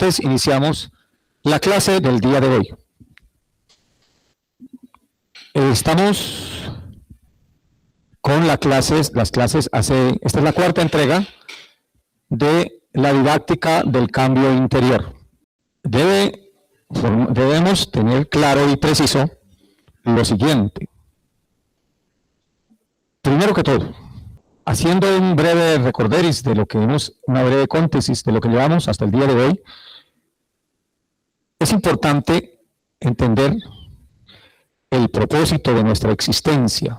instantes iniciamos la clase del día de hoy. Estamos con las clases esta es la cuarta entrega de la didáctica del cambio interior. Debemos tener claro y preciso lo siguiente. Primero que todo, haciendo un breve recorderis de lo que una breve cóntesis de lo que llevamos hasta el día de hoy, es importante entender el propósito de nuestra existencia,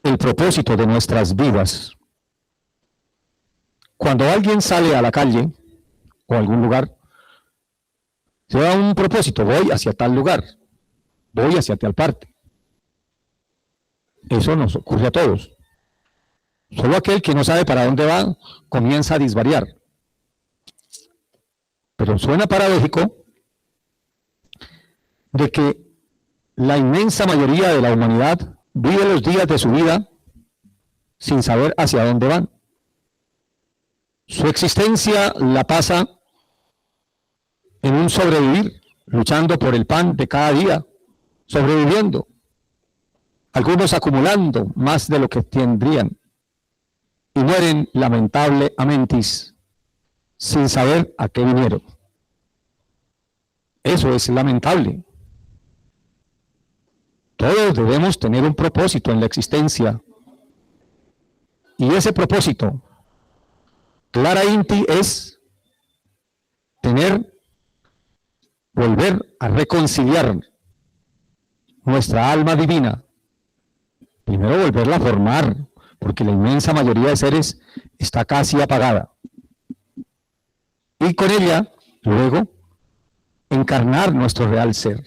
el propósito de nuestras vidas. Cuando alguien sale a la calle o a algún lugar, se da un propósito: voy hacia tal lugar, voy hacia tal parte. Eso nos ocurre a todos. Solo aquel que no sabe para dónde va comienza a disvariar. Pero suena paradójico de que la inmensa mayoría de la humanidad vive los días de su vida sin saber hacia dónde van. Su existencia la pasa en un sobrevivir, luchando por el pan de cada día, sobreviviendo. Algunos acumulando más de lo que tendrían y mueren lamentablemente sin saber a qué vinieron. Eso es lamentable. Todos debemos tener un propósito en la existencia, y ese propósito, clara inti, es volver a reconciliar nuestra alma divina. Primero volverla a formar, porque la inmensa mayoría de seres está casi apagada. Y con ella, luego, encarnar nuestro real ser.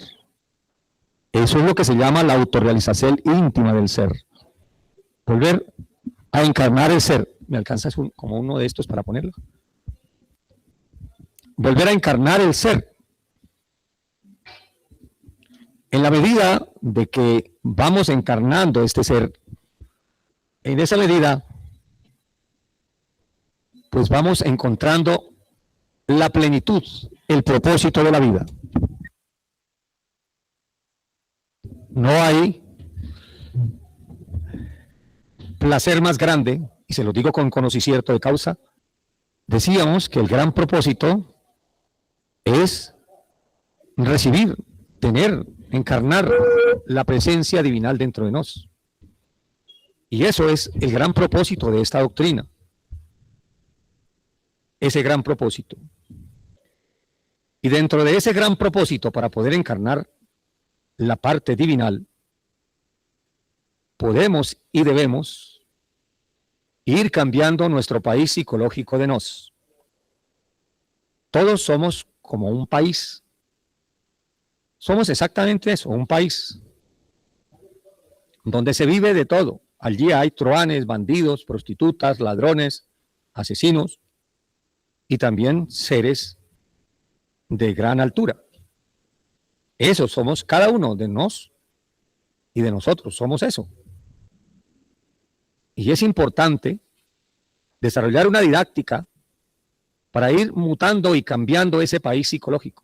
Eso es lo que se llama la autorrealización íntima del ser. Volver a encarnar el ser. ¿Me alcanzas como uno de estos para ponerlo? Volver a encarnar el ser. En la medida de que vamos encarnando este ser, en esa medida, pues vamos encontrando la plenitud, el propósito de la vida. No hay placer más grande, y se lo digo con conocimiento de causa. Decíamos que el gran propósito es recibir, tener, encarnar la presencia divinal dentro de nosotros. Y eso es el gran propósito de esta doctrina. Ese gran propósito. Y dentro de ese gran propósito, para poder encarnar la parte divinal, podemos y debemos ir cambiando nuestro país psicológico de nos. Todos somos como un país. Somos exactamente eso, un país donde se vive de todo. Allí hay truanes, bandidos, prostitutas, ladrones, asesinos y también seres de gran altura. Eso somos cada uno de nos y de nosotros, somos eso. Y es importante desarrollar una didáctica para ir mutando y cambiando ese país psicológico,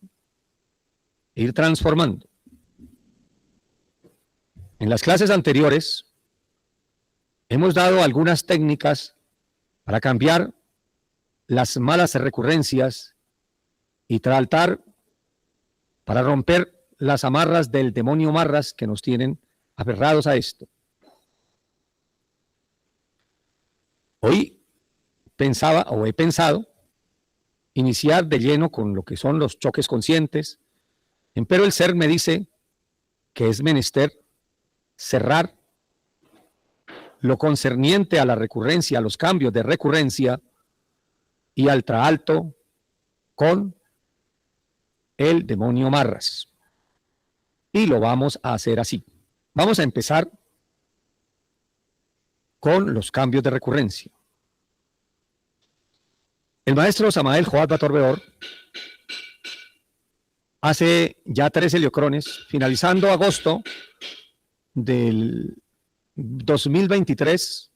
ir transformando. En las clases anteriores hemos dado algunas técnicas para cambiar las malas recurrencias y tratar para romper las amarras del demonio marras que nos tienen aferrados a esto. Hoy he pensado iniciar de lleno con lo que son los choques conscientes, pero el ser me dice que es menester cerrar lo concerniente a la recurrencia, a los cambios de recurrencia y al traalto con el demonio marras. Y lo vamos a hacer así. Vamos a empezar con los cambios de recurrencia. El maestro Samael Joad Batorbeor hace ya 3 heliocrones, finalizando agosto del 2023,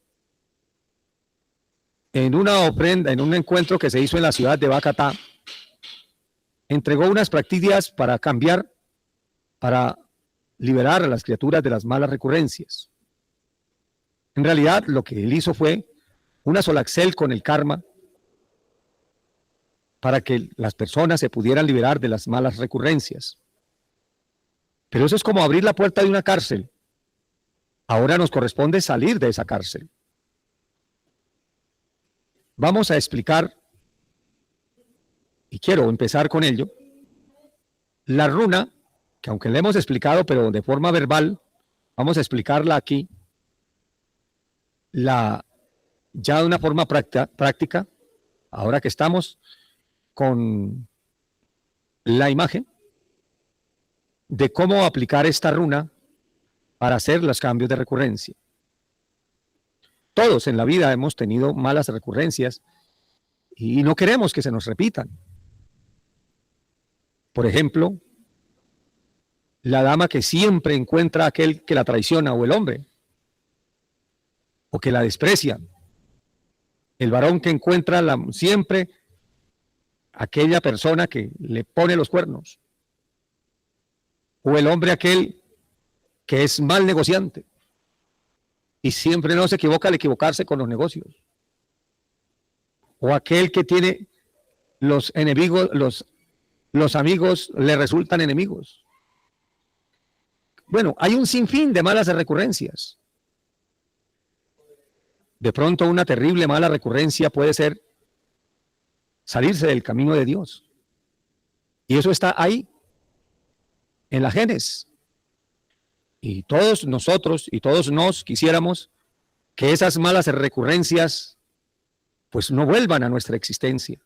en una ofrenda, en un encuentro que se hizo en la ciudad de Bacatá, entregó unas prácticas para cambiar, para liberar a las criaturas de las malas recurrencias. En realidad, lo que él hizo fue una solaxel con el karma para que las personas se pudieran liberar de las malas recurrencias. Pero eso es como abrir la puerta de una cárcel. Ahora nos corresponde salir de esa cárcel. Vamos a explicar, y quiero empezar con ello, la runa, que aunque la hemos explicado, pero de forma verbal, vamos a explicarla aquí, ya de una forma práctica, ahora que estamos con la imagen de cómo aplicar esta runa para hacer los cambios de recurrencia. Todos en la vida hemos tenido malas recurrencias y no queremos que se nos repitan. Por ejemplo, la dama que siempre encuentra a aquel que la traiciona, o el hombre, o que la desprecia. El varón que encuentra siempre aquella persona que le pone los cuernos. O el hombre aquel que es mal negociante y siempre no se equivoca al equivocarse con los negocios. O aquel que tiene los enemigos, los amigos le resultan enemigos. Bueno, hay un sinfín de malas recurrencias. De pronto una terrible mala recurrencia puede ser salirse del camino de Dios. Y eso está ahí, en la genes. Y todos nosotros y todos nos quisiéramos que esas malas recurrencias pues no vuelvan a nuestra existencia.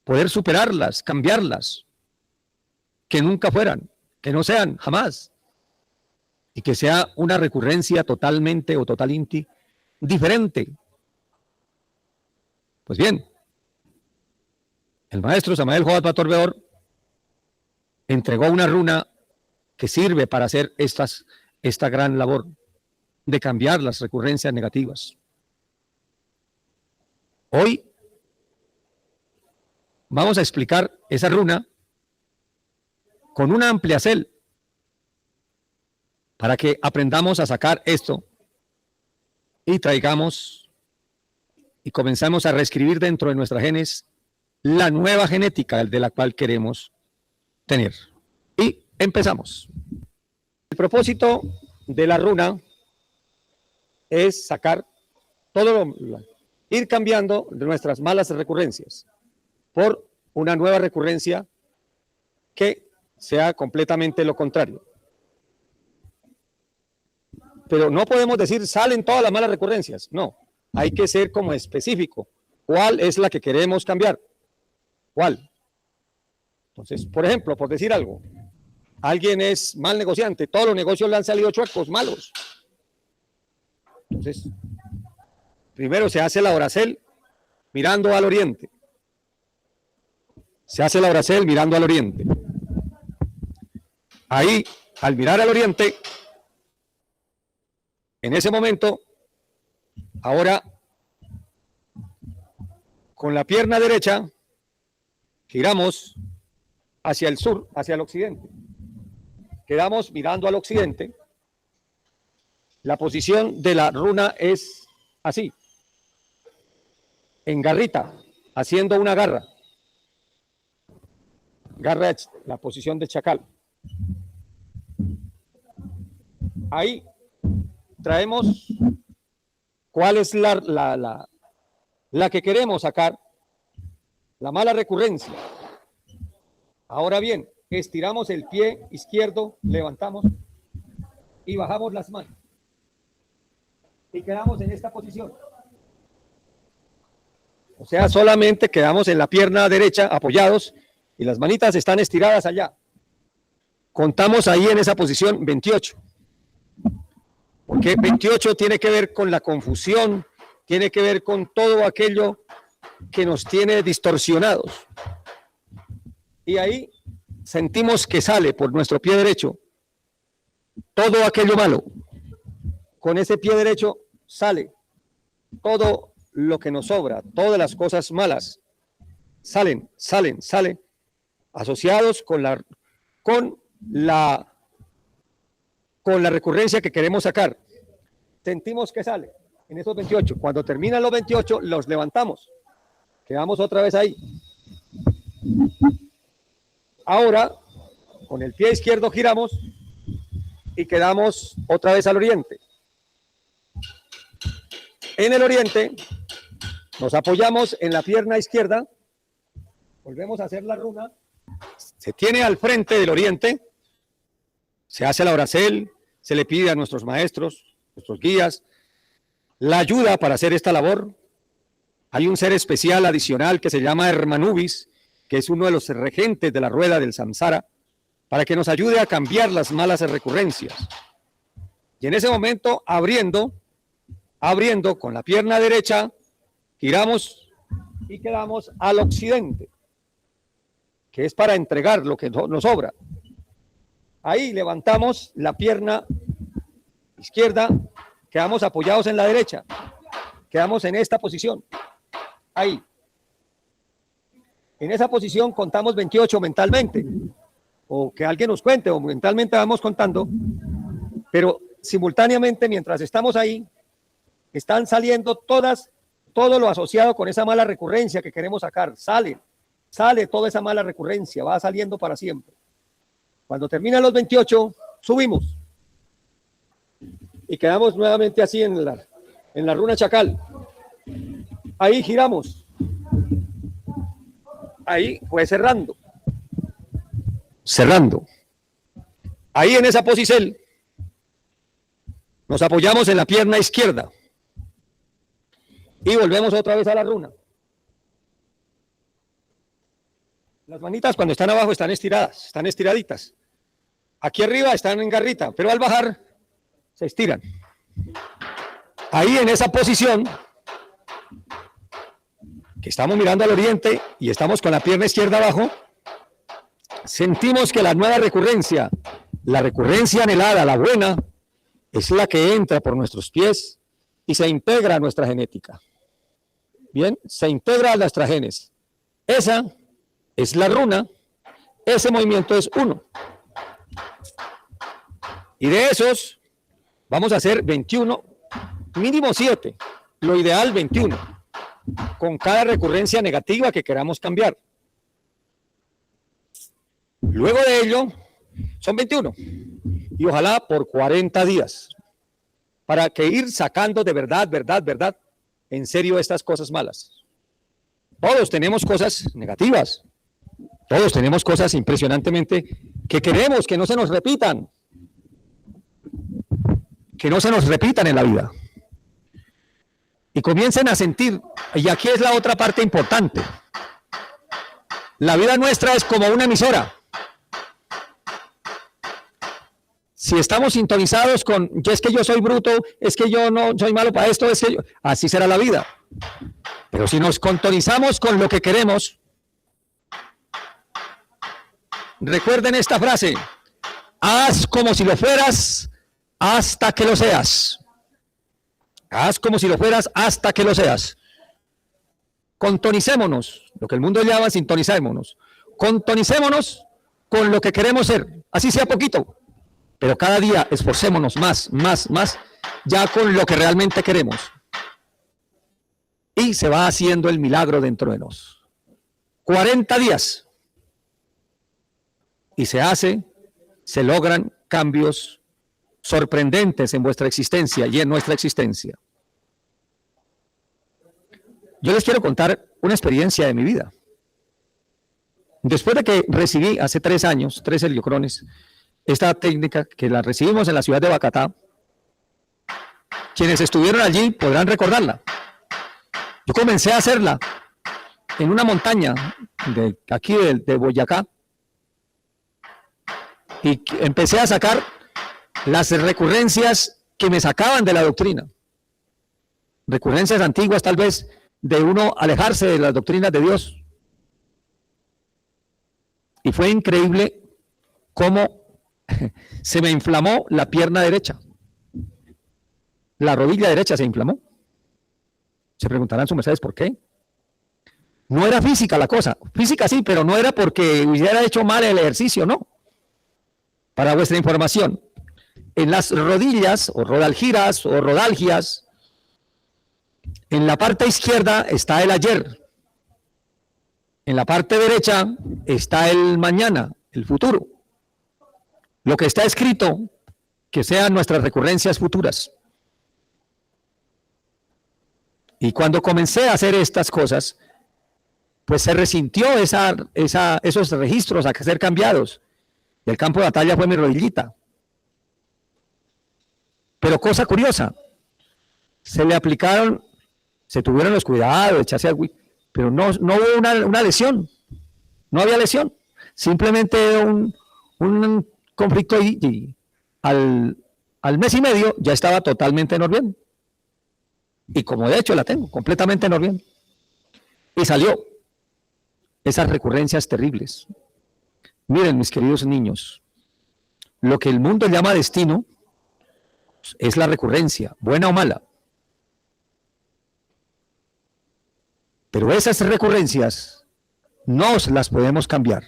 Poder superarlas, cambiarlas, que nunca fueran, que no sean jamás. Y que sea una recurrencia totalmente o totalinti diferente. Pues bien, el maestro Samael Joad Batorbeor entregó una runa que sirve para hacer esta gran labor de cambiar las recurrencias negativas. Hoy vamos a explicar esa runa con una ampliacel para que aprendamos a sacar esto y traigamos y comenzamos a reescribir dentro de nuestra genes la nueva genética de la cual queremos tener. Y empezamos. El propósito de la runa es sacar ir cambiando de nuestras malas recurrencias por una nueva recurrencia que sea completamente lo contrario. Pero no podemos decir salen todas las malas recurrencias, no, hay que ser como específico. ¿Cuál es la que queremos cambiar? ¿Cuál? Entonces, por ejemplo, por decir algo, alguien es mal negociante, todos los negocios le han salido chuecos, malos. Entonces, primero se hace la oracel mirando al oriente. Se hace la oracel mirando al oriente. Ahí, al mirar al oriente, en ese momento, ahora, con la pierna derecha, giramos hacia el sur, hacia el occidente. Quedamos mirando al occidente. La posición de la runa es así, en garrita, haciendo una garra. Garra, la posición de chacal. Ahí traemos cuál es la que queremos sacar, la mala recurrencia. Ahora bien, estiramos el pie izquierdo, levantamos y bajamos las manos. Y quedamos en esta posición. O sea, solamente quedamos en la pierna derecha apoyados y las manitas están estiradas allá. Contamos ahí en esa posición 28. Porque 28 tiene que ver con la confusión, tiene que ver con todo aquello que nos tiene distorsionados. Y ahí sentimos que sale por nuestro pie derecho todo aquello malo. Con ese pie derecho sale todo lo que nos sobra, todas las cosas malas. Salen. asociados con la recurrencia que queremos sacar. Sentimos que sale en esos 28. Cuando terminan los 28, los levantamos. Quedamos otra vez ahí. Ahora, con el pie izquierdo giramos y quedamos otra vez al oriente. En el oriente, nos apoyamos en la pierna izquierda, volvemos a hacer la runa, se tiene al frente del oriente, se hace la oracel, se le pide a nuestros maestros, nuestros guías, la ayuda para hacer esta labor. Hay un ser especial adicional que se llama Hermanubis, que es uno de los regentes de la rueda del samsara, para que nos ayude a cambiar las malas recurrencias. Y en ese momento, abriendo con la pierna derecha, giramos y quedamos al occidente, que es para entregar lo que nos sobra. Ahí levantamos la pierna izquierda, quedamos apoyados en la derecha, quedamos en esta posición, ahí. En esa posición contamos 28 mentalmente, o que alguien nos cuente, o mentalmente vamos contando, pero simultáneamente mientras estamos ahí, están saliendo todo lo asociado con esa mala recurrencia que queremos sacar, sale toda esa mala recurrencia, va saliendo para siempre. Cuando terminan los 28, subimos y quedamos nuevamente así en la runa chacal. Ahí giramos. Ahí fue cerrando. Ahí en esa posición nos apoyamos en la pierna izquierda y volvemos otra vez a la runa. Las manitas cuando están abajo están estiradas, están estiraditas. Aquí arriba están en garrita, pero al bajar se estiran. Ahí en esa posición, que estamos mirando al oriente y estamos con la pierna izquierda abajo, sentimos que la nueva recurrencia, la recurrencia anhelada, la buena, es la que entra por nuestros pies y se integra a nuestra genética. Bien, se integra a nuestra genes. Esa es la runa, ese movimiento es 1. Y de esos vamos a hacer 21, mínimo 7, lo ideal 21, con cada recurrencia negativa que queramos cambiar. Luego de ello, son 21, y ojalá por 40 días, para que ir sacando de verdad, en serio estas cosas malas. Todos tenemos cosas negativas, todos tenemos cosas impresionantemente que queremos que no se nos repitan, en la vida. Y comiencen a sentir, y aquí es la otra parte importante, la vida nuestra es como una emisora. Si estamos sintonizados con, es que yo soy bruto, es que yo no soy malo para esto, es que yo, así será la vida. Pero si nos sintonizamos con lo que queremos, recuerden esta frase, haz como si lo fueras hasta que lo seas. Haz como si lo fueras hasta que lo seas. Contonicémonos, lo que el mundo llama sintonicémonos. Contonicémonos con lo que queremos ser, así sea poquito. Pero cada día esforcémonos más, ya con lo que realmente queremos. Y se va haciendo el milagro dentro de nosotros. 40 días. Y se logran cambios sorprendentes en vuestra existencia y en nuestra existencia. Yo les quiero contar una experiencia de mi vida. Después de que recibí hace 3 años, 3 heliocrones, esta técnica que la recibimos en la ciudad de Bacatá, quienes estuvieron allí podrán recordarla. Yo comencé a hacerla en una montaña de aquí de Boyacá y empecé a sacar las recurrencias que me sacaban de la doctrina. Recurrencias antiguas tal vez de uno alejarse de las doctrinas de Dios. Y fue increíble cómo se me inflamó la pierna derecha. La rodilla derecha se inflamó. Se preguntarán sus mercedes por qué. No era física la cosa. Física sí, pero no era porque hubiera hecho mal el ejercicio, no. Para vuestra información, en las rodillas o rodalgias o rodalgias, en la parte izquierda está el ayer. En la parte derecha está el mañana, el futuro. Lo que está escrito, que sean nuestras recurrencias futuras. Y cuando comencé a hacer estas cosas, pues se resintió esos registros a ser cambiados. Y el campo de batalla fue mi rodillita. Pero cosa curiosa, se le aplicaron, se tuvieron los cuidados de echarse agua, pero no hubo una lesión, no había lesión, simplemente un conflicto y al mes y medio ya estaba totalmente normal. Y como de hecho la tengo, completamente normal. Y salió esas recurrencias terribles. Miren, mis queridos niños, lo que el mundo llama destino es la recurrencia, buena o mala. Pero esas recurrencias no las podemos cambiar.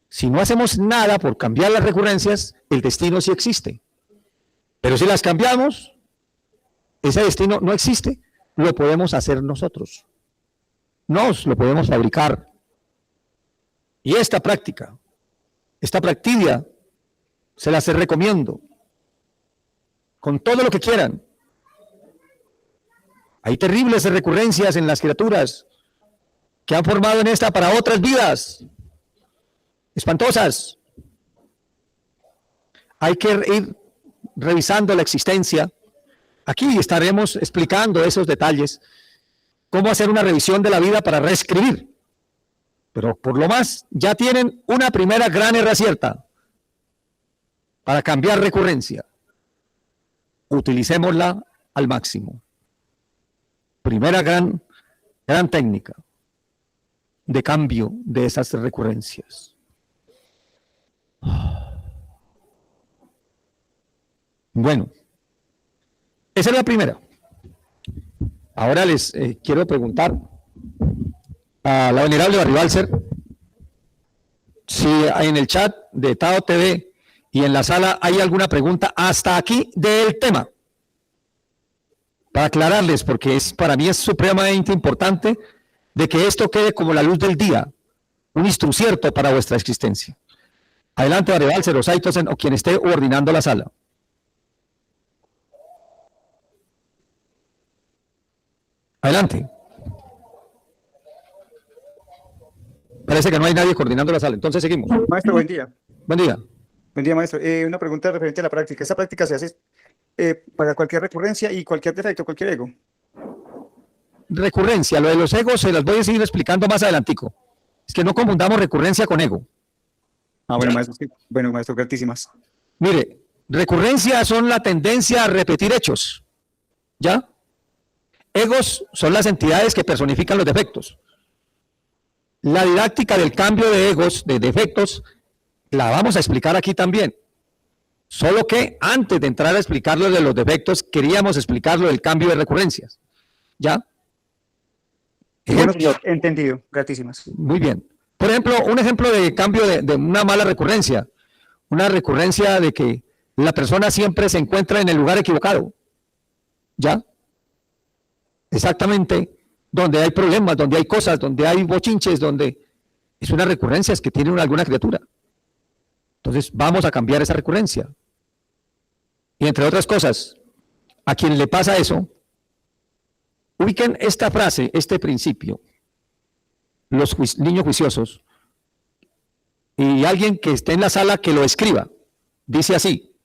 Si no hacemos nada por cambiar las recurrencias, el destino sí existe. Pero si las cambiamos, ese destino no existe, lo podemos hacer nosotros. Nos lo podemos fabricar. Y esta práctica se las recomiendo. Con todo lo que quieran. Hay terribles recurrencias en las criaturas que han formado en esta para otras vidas. Espantosas. Hay que ir revisando la existencia. Aquí estaremos explicando esos detalles. Cómo hacer una revisión de la vida para reescribir. Pero por lo más, ya tienen una primera gran herramienta para cambiar recurrencia. Utilicémosla al máximo. Primera gran técnica de cambio de esas recurrencias. Bueno, esa es la primera. Ahora les quiero preguntar a la venerable Barribalser si en el chat de Tao TV y en la sala hay alguna pregunta hasta aquí del tema. Para aclararles, porque para mí es supremamente importante de que esto quede como la luz del día, un instrucierto para vuestra existencia. Adelante, Barribalser o Saitosen o quien esté ordenando la sala. Adelante. Parece que no hay nadie coordinando la sala, entonces seguimos. Maestro, buen día. Buen día. Buen día, maestro. Una pregunta referente a la práctica. ¿Esa práctica se hace para cualquier recurrencia y cualquier defecto, cualquier ego? Recurrencia, lo de los egos se las voy a seguir explicando más adelantico. Es que no confundamos recurrencia con ego. Ah, bueno, maestro. Sí. Bueno, maestro, gratísimas. Mire, recurrencia son la tendencia a repetir hechos. ¿Ya? Egos son las entidades que personifican los defectos. La didáctica del cambio de egos, de defectos, la vamos a explicar aquí también. Solo que antes de entrar a explicarlo de los defectos, queríamos explicarlo del cambio de recurrencias. ¿Ya? Bueno, señor, entendido. Gratísimas. Muy bien. Por ejemplo, un ejemplo de cambio de una mala recurrencia. Una recurrencia de que la persona siempre se encuentra en el lugar equivocado. ¿Ya? Exactamente. Donde hay problemas, donde hay cosas, donde hay bochinches, donde es una recurrencia que tiene alguna criatura. Entonces, vamos a cambiar esa recurrencia. Y entre otras cosas, a quien le pasa eso, ubiquen esta frase, este principio, los niños juiciosos, y alguien que esté en la sala que lo escriba. Dice así: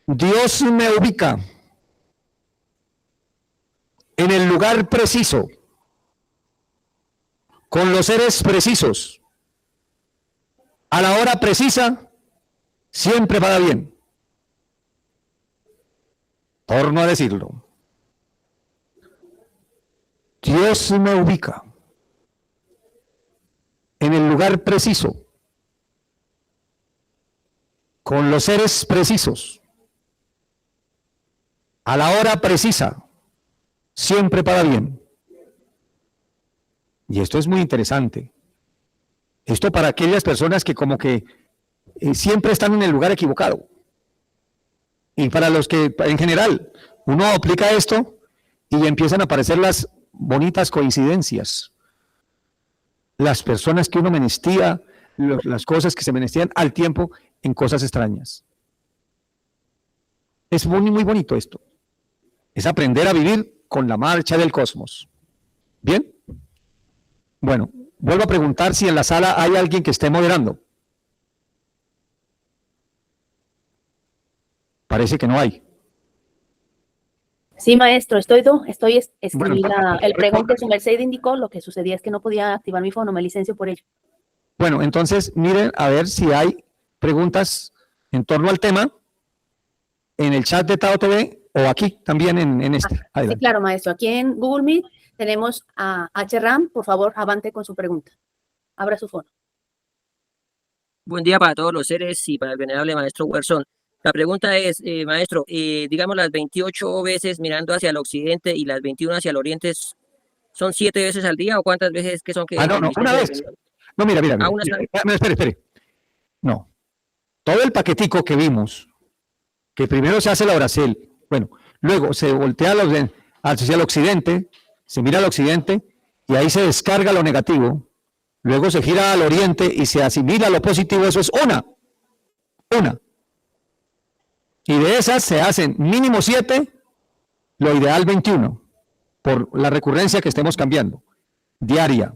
Dios me ubica en el lugar preciso, con los seres precisos, a la hora precisa, siempre va bien. Torno a decirlo. Dios me ubica en el lugar preciso, con los seres precisos, a la hora precisa, siempre para bien. Y esto es muy interesante. Esto para aquellas personas que como que siempre están en el lugar equivocado. Y para los que en general uno aplica esto y empiezan a aparecer las bonitas coincidencias. Las personas que uno menestía, las cosas que se menestían al tiempo en cosas extrañas. Es muy, muy bonito esto. Es aprender a vivir con la marcha del cosmos. ¿Bien? Bueno, vuelvo a preguntar si en la sala hay alguien que esté moderando. Parece que no hay. Sí, maestro, estoy escribí Bueno, el pregón que su merced indicó. Lo que sucedía es que no podía activar mi fono, me licencio por ello. Bueno, entonces miren a ver si hay preguntas en torno al tema en el chat de Tao TV o aquí también en este. Sí, Adelante. claro, maestro. Aquí en Google Meet tenemos a HRAM. Por favor, avante con su pregunta. Abra su fono. Buen día para todos los seres y para el venerable maestro Werson. La pregunta es, maestro, digamos las 28 veces mirando hacia el occidente y las 21 hacia el oriente, ¿son 7 veces al día o cuántas veces que son que? No, una vez. No, mira. Espere. No. Todo el paquetico que vimos, que primero se hace la oracel, bueno, luego se voltea hacia el occidente, se mira al occidente y ahí se descarga lo negativo, luego se gira al oriente y se asimila lo positivo, eso es una. Y de esas se hacen mínimo 7, lo ideal 21, por la recurrencia que estemos cambiando, diaria.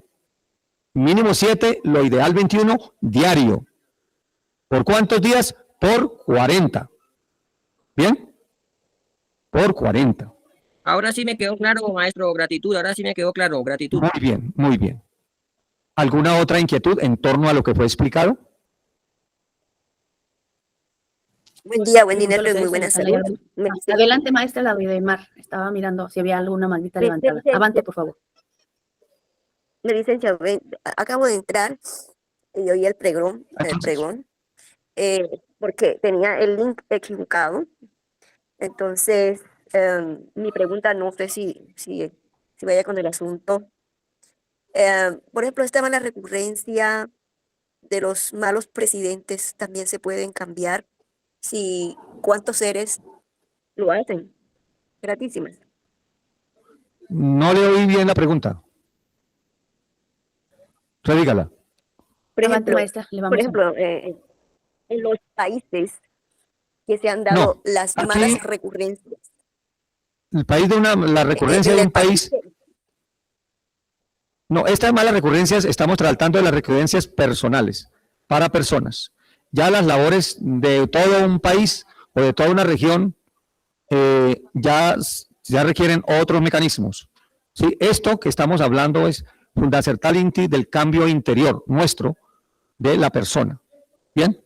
Mínimo 7, lo ideal 21, diario. ¿Por cuántos días? Por 40. ¿Bien? Por 40. Ahora sí me quedó claro, maestro, gratitud. Ahora sí me quedó claro, gratitud. Muy bien. ¿Alguna otra inquietud en torno a lo que fue explicado? Buen día, buen dinero y muy buena salud. Adelante, maestra, la de Mar. Estaba mirando si había alguna maldita levantada. Avante, por favor. Licencia, acabo de entrar y oí el pregón, porque tenía el link equivocado. Entonces, mi pregunta no sé si vaya con el asunto. Por ejemplo, esta mala recurrencia de los malos presidentes también se pueden cambiar si cuántos seres lo hacen. Gratísimas. No le oí bien la pregunta. Redígala. Por Avante, ejemplo, maestra, le vamos en los países que se han dado las malas recurrencias. El país la recurrencia de un país. No, estas malas recurrencias, estamos tratando de las recurrencias personales, para personas. Ya las labores de todo un país o de toda una región ya requieren otros mecanismos. ¿Sí? Esto que estamos hablando es fundacertalinti del cambio interior nuestro de la persona. ¿Bien?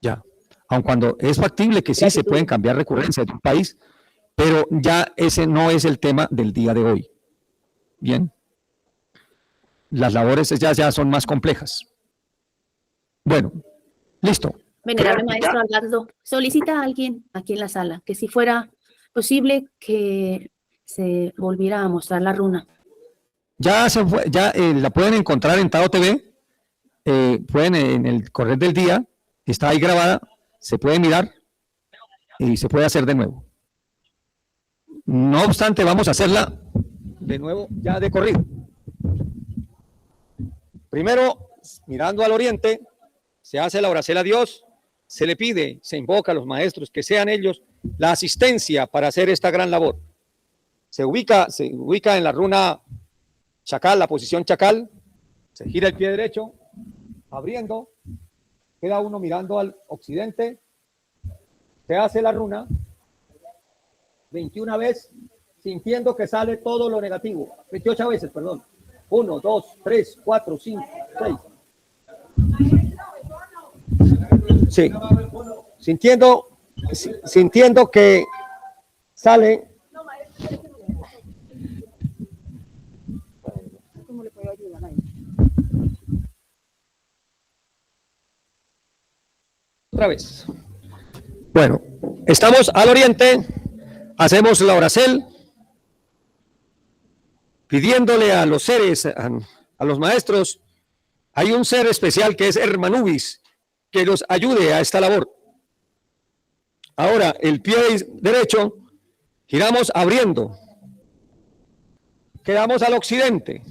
Ya. Aun cuando es factible que sí se pueden cambiar recurrencias de un país, pero ya ese no es el tema del día de hoy. ¿Bien? Las labores ya son más complejas. Bueno, listo. Venerable maestro Algardo, solicita a alguien aquí en la sala que si fuera posible que se volviera a mostrar la runa. Ya la pueden encontrar en Tao TV, pueden en el correr del día, está ahí grabada, se puede mirar y se puede hacer de nuevo. No obstante, vamos a hacerla de nuevo ya de corrido. Primero, mirando al oriente, se hace la oración a Dios, se le pide, se invoca a los maestros que sean ellos la asistencia para hacer esta gran labor. Se ubica en la runa chacal, la posición chacal, se gira el pie derecho, abriendo, queda uno mirando al occidente, se hace la runa 21 veces, sintiendo que sale todo lo negativo, 28 veces, perdón. 1, 2, 3, 4, 5, 6. Sí, sintiendo que sale. ¿Cómo le puedo ayudar ahí? Otra vez. Bueno, estamos al oriente, hacemos la oracel pidiéndole a los seres, a los maestros, hay un ser especial que es Hermanubis, que nos ayude a esta labor. Ahora, el pie derecho, giramos abriendo. Quedamos al occidente.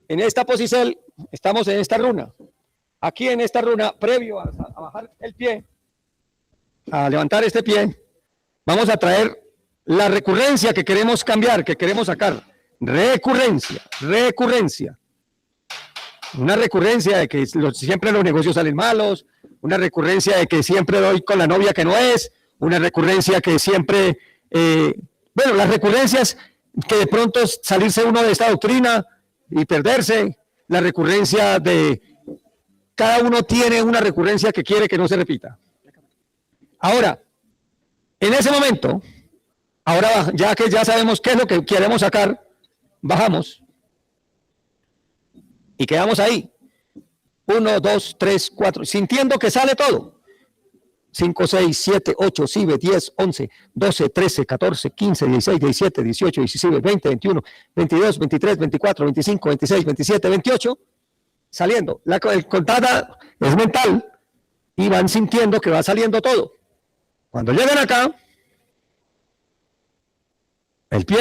En esta posición, estamos en esta runa. Aquí en esta runa, previo a bajar el pie, a levantar este pie, vamos a traer la recurrencia que queremos cambiar, que queremos sacar. Recurrencia, recurrencia. Una recurrencia de que siempre los negocios salen malos, una recurrencia de que siempre doy con la novia que no es, una recurrencia que siempre, bueno, las recurrencias que de pronto salirse uno de esta doctrina y perderse, la recurrencia de cada uno tiene una recurrencia que quiere que no se repita. Ahora, en ese momento, ahora ya que ya sabemos qué es lo que queremos sacar, bajamos y quedamos ahí. 1, 2, 3, 4, sintiendo que sale todo. 5, 6, 7, 8, 9, 10, 11, 12, 13, 14, 15, 16, 17, 18, 19, 20, 21, 22, 23, 24, 25, 26, 27, 28, saliendo. La contada es mental y van sintiendo que va saliendo todo. Cuando llegan acá,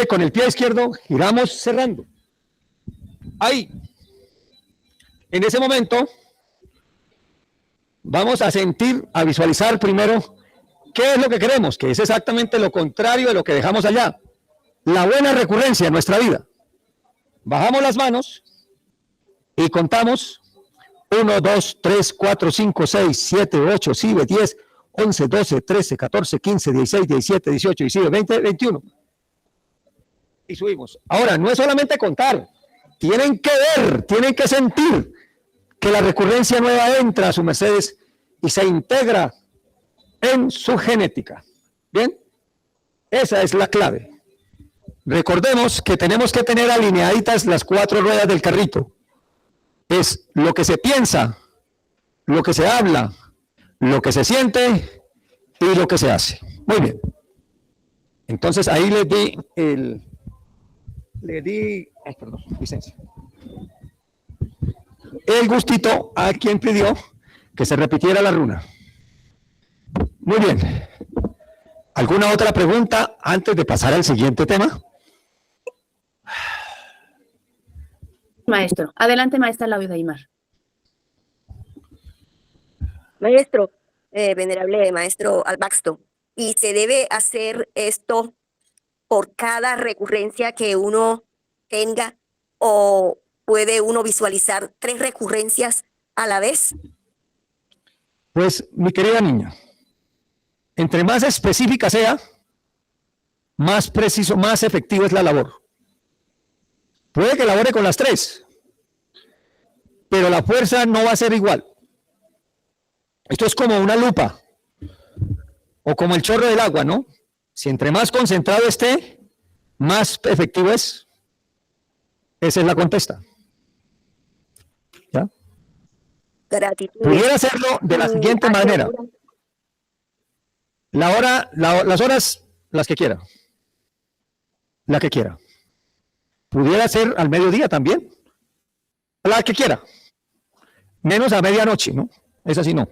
con el pie izquierdo giramos cerrando. Ahí. En ese momento, vamos a sentir, a visualizar primero qué es lo que queremos, que es exactamente lo contrario de lo que dejamos allá. La buena recurrencia en nuestra vida. Bajamos las manos y contamos 1, 2, 3, 4, 5, 6, 7, 8, 9, 10, 11, 12, 13, 14, 15, 16, 17, 18, 19, 20, 21. Y subimos. Ahora, no es solamente contar, tienen que ver, tienen que sentir que la recurrencia nueva entra a su mercedes y se integra en su genética. ¿Bien? Esa es la clave. Recordemos que tenemos que tener alineaditas las 4 ruedas del carrito. Es lo que se piensa, lo que se habla, lo que se siente y lo que se hace. Muy bien. Entonces ahí les di licencia. El gustito a quien pidió que se repitiera la runa. Muy bien. ¿Alguna otra pregunta antes de pasar al siguiente tema? Maestro. Adelante, maestra Laura Aymar. Maestro, venerable maestro Albaxto, ¿y se debe hacer esto por cada recurrencia que uno tenga o puede uno visualizar 3 recurrencias a la vez? Pues, mi querida niña, entre más específica sea, más preciso, más efectivo es la labor. Puede que labore con las 3, pero la fuerza no va a ser igual. Esto es como una lupa o como el chorro del agua, ¿no? Si entre más concentrado esté, más efectivo es. Esa es la contesta. ¿Ya? Gratitud. Pudiera hacerlo de la siguiente manera. Las horas, las que quiera. La que quiera. Pudiera ser al mediodía también. La que quiera. Menos a medianoche, ¿no? Esa sí no.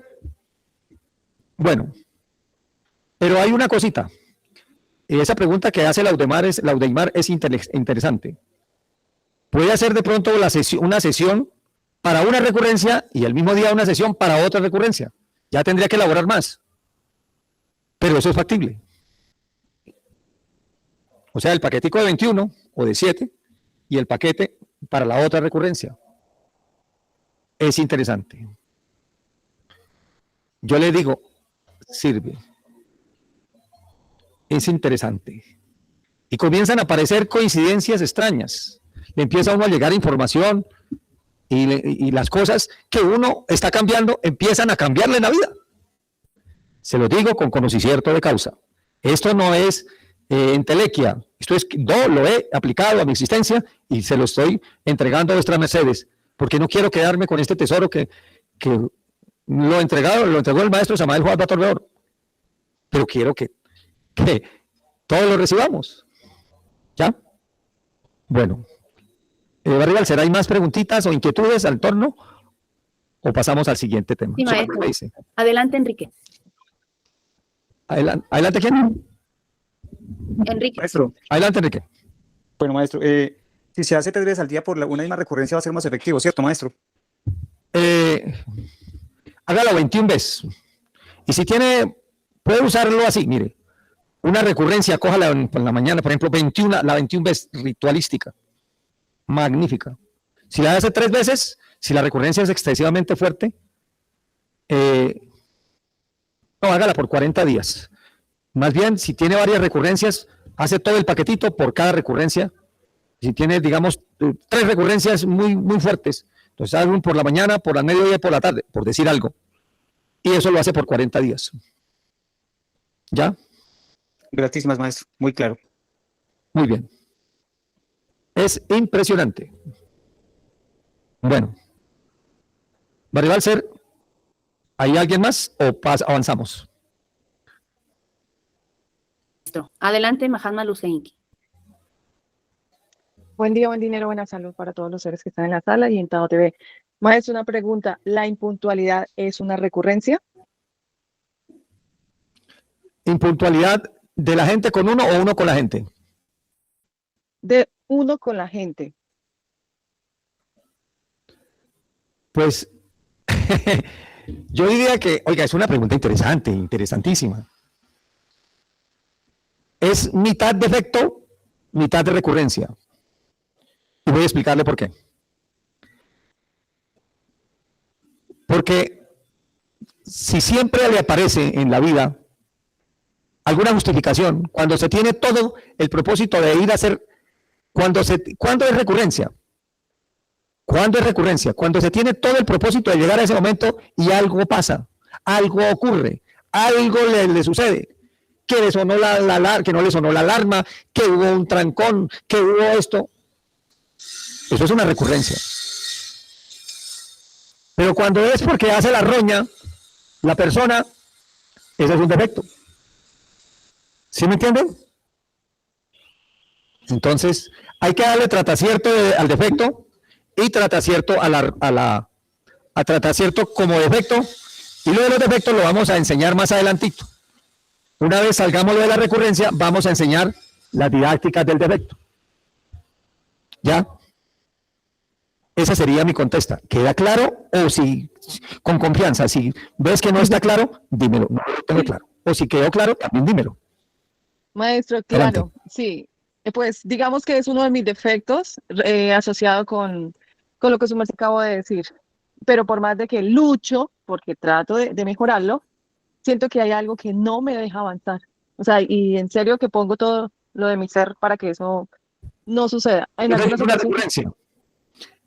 Bueno. Pero hay una cosita. Y esa pregunta que hace Laudeimar es interesante. Puede hacer de pronto una sesión para una recurrencia y el mismo día una sesión para otra recurrencia. Ya tendría que elaborar más. Pero eso es factible. O sea, el paquetico de 21 o de 7 y el paquete para la otra recurrencia. Es interesante. Yo le digo, sirve. Es interesante. Y comienzan a aparecer coincidencias extrañas. Le empieza a uno a llegar información y las cosas que uno está cambiando empiezan a cambiarle en la vida. Se lo digo con conocimiento de causa. Esto no es entelequia. Esto es, yo lo he aplicado a mi existencia y se lo estoy entregando a vuestras mercedes, porque no quiero quedarme con este tesoro que lo entregó el maestro Samael Juan Batorbeor. Pero quiero que todos lo recibamos. ¿Ya? Bueno, Barrigal, ¿será hay más preguntitas o inquietudes al torno? ¿O pasamos al siguiente tema? Sí, Solo maestro. me dice. Adelante, Enrique. Adelante, ¿quién? Enrique. Maestro, Adelante, Enrique. bueno, maestro, si se hace 3 veces al día por una misma recurrencia va a ser más efectivo, ¿cierto, maestro? Hágalo 21 veces. Y si tiene, puede usarlo así, mire. Una recurrencia, cójala en la mañana, por ejemplo, la 21 veces ritualística. Magnífica. Si la hace 3 veces, si la recurrencia es excesivamente fuerte, no, hágala por 40 días. Más bien, si tiene varias recurrencias, hace todo el paquetito por cada recurrencia. Si tiene, digamos, 3 recurrencias muy, muy fuertes, entonces haga uno por la mañana, por la mediodía y por la tarde, por decir algo. Y eso lo hace por 40 días. ¿Ya? Gratísimas, maestro, muy claro. Muy bien. Es impresionante. Bueno. Barribalser, ¿hay alguien más o avanzamos? Adelante, Mahatma Luseinki. Buen día, buen dinero, buena salud para todos los seres que están en la sala y en Tao TV. Maestro, una pregunta. ¿La impuntualidad es una recurrencia? ¿Impuntualidad de la gente con uno o uno con la gente? De uno con la gente. Pues yo diría que, oiga, es una pregunta interesante, interesantísima. Es mitad defecto, mitad de recurrencia. Y voy a explicarle por qué. Porque si siempre le aparece en la vida alguna justificación, cuando se tiene todo el propósito de ir a hacer, ¿cuándo es recurrencia? ¿Cuándo es recurrencia? Cuando se tiene todo el propósito de llegar a ese momento y algo pasa, algo ocurre, algo le sucede, que le sonó que no le sonó la alarma, que hubo un trancón, que hubo esto. Eso es una recurrencia. Pero cuando es porque hace la roña, la persona, ese es un defecto. ¿Sí me entienden? Entonces, hay que darle tratacierto al defecto y tratacierto a tratacierto como defecto, y luego los defectos lo vamos a enseñar más adelantito. Una vez salgamos de la recurrencia, vamos a enseñar las didácticas del defecto. ¿Ya? Esa sería mi contesta. ¿Queda claro? O si, con confianza, si ves que no está claro, dímelo. No lo tengo claro. O si quedó claro, también dímelo. Maestro, claro, sí. Pues digamos que es uno de mis defectos asociado con lo que su merced acabo de decir. Pero por más de que lucho, porque trato de mejorarlo, siento que hay algo que no me deja avanzar. O sea, y en serio que pongo todo lo de mi ser para que eso no suceda. En Es algunas una ocasiones, recurrencia.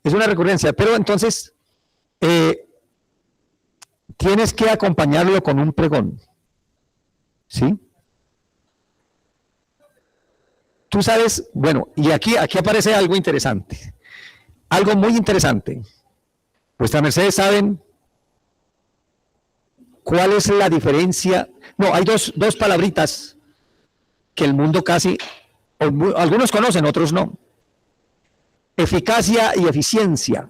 Es una recurrencia, pero entonces tienes que acompañarlo con un pregón. ¿Sí? Tú sabes, bueno, y aquí aparece algo interesante. Algo muy interesante. Vuestras mercedes saben cuál es la diferencia. No, hay dos palabritas que el mundo casi, algunos conocen, otros no. Eficacia y eficiencia.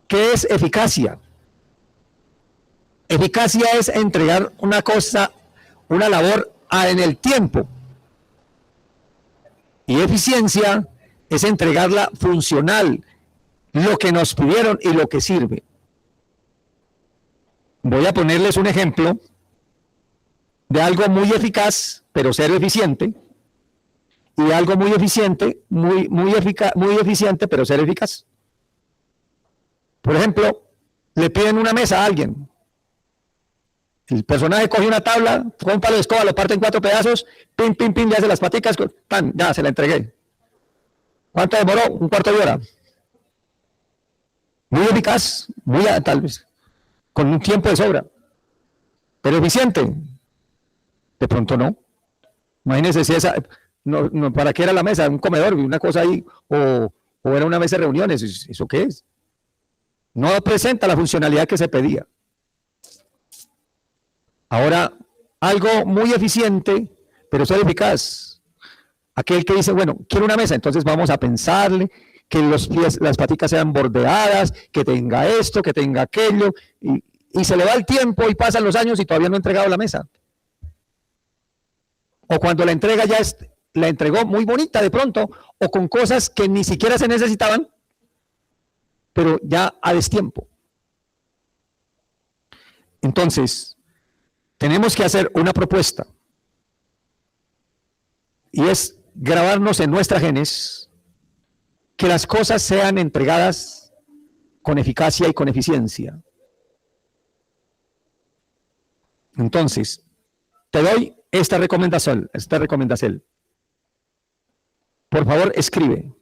¿Qué es eficacia? Eficacia es entregar una cosa, una labor en el tiempo. Y eficiencia es entregarla funcional, lo que nos pidieron y lo que sirve. Voy a ponerles un ejemplo de algo muy eficaz, pero cero eficiente, y algo muy eficiente, muy eficiente, pero cero eficaz. Por ejemplo, le piden una mesa a alguien. El personaje coge una tabla, con un palo de escoba, lo parte en 4 pedazos, pim, pim, pim, le hace las paticas, pan, ya se la entregué. ¿Cuánto demoró? Un cuarto de hora. Muy eficaz, tal vez, con un tiempo de sobra. Pero eficiente. De pronto no. Imagínense si esa, no, ¿para qué era la mesa? Un comedor, una cosa ahí, o era una mesa de reuniones. ¿Eso qué es? No presenta la funcionalidad que se pedía. Ahora, algo muy eficiente, pero ser eficaz. Aquel que dice, bueno, quiero una mesa, entonces vamos a pensarle que los pies, las paticas sean bordeadas, que tenga esto, que tenga aquello, y se le va el tiempo y pasan los años y todavía no ha entregado la mesa. O cuando la entrega ya la entregó muy bonita de pronto, o con cosas que ni siquiera se necesitaban, pero ya a destiempo. Entonces, tenemos que hacer una propuesta, y es grabarnos en nuestra genes que las cosas sean entregadas con eficacia y con eficiencia. Entonces, te doy esta recomendación. Por favor, escribe.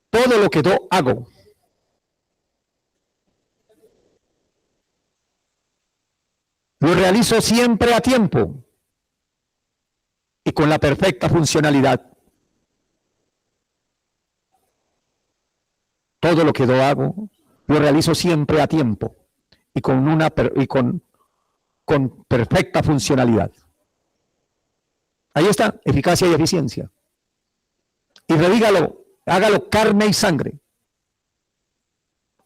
Todo lo que yo hago lo realizo siempre a tiempo y con la perfecta funcionalidad. Todo lo que yo hago lo realizo siempre a tiempo y con perfecta funcionalidad. Ahí está, eficacia y eficiencia. Y redígalo, hágalo carne y sangre.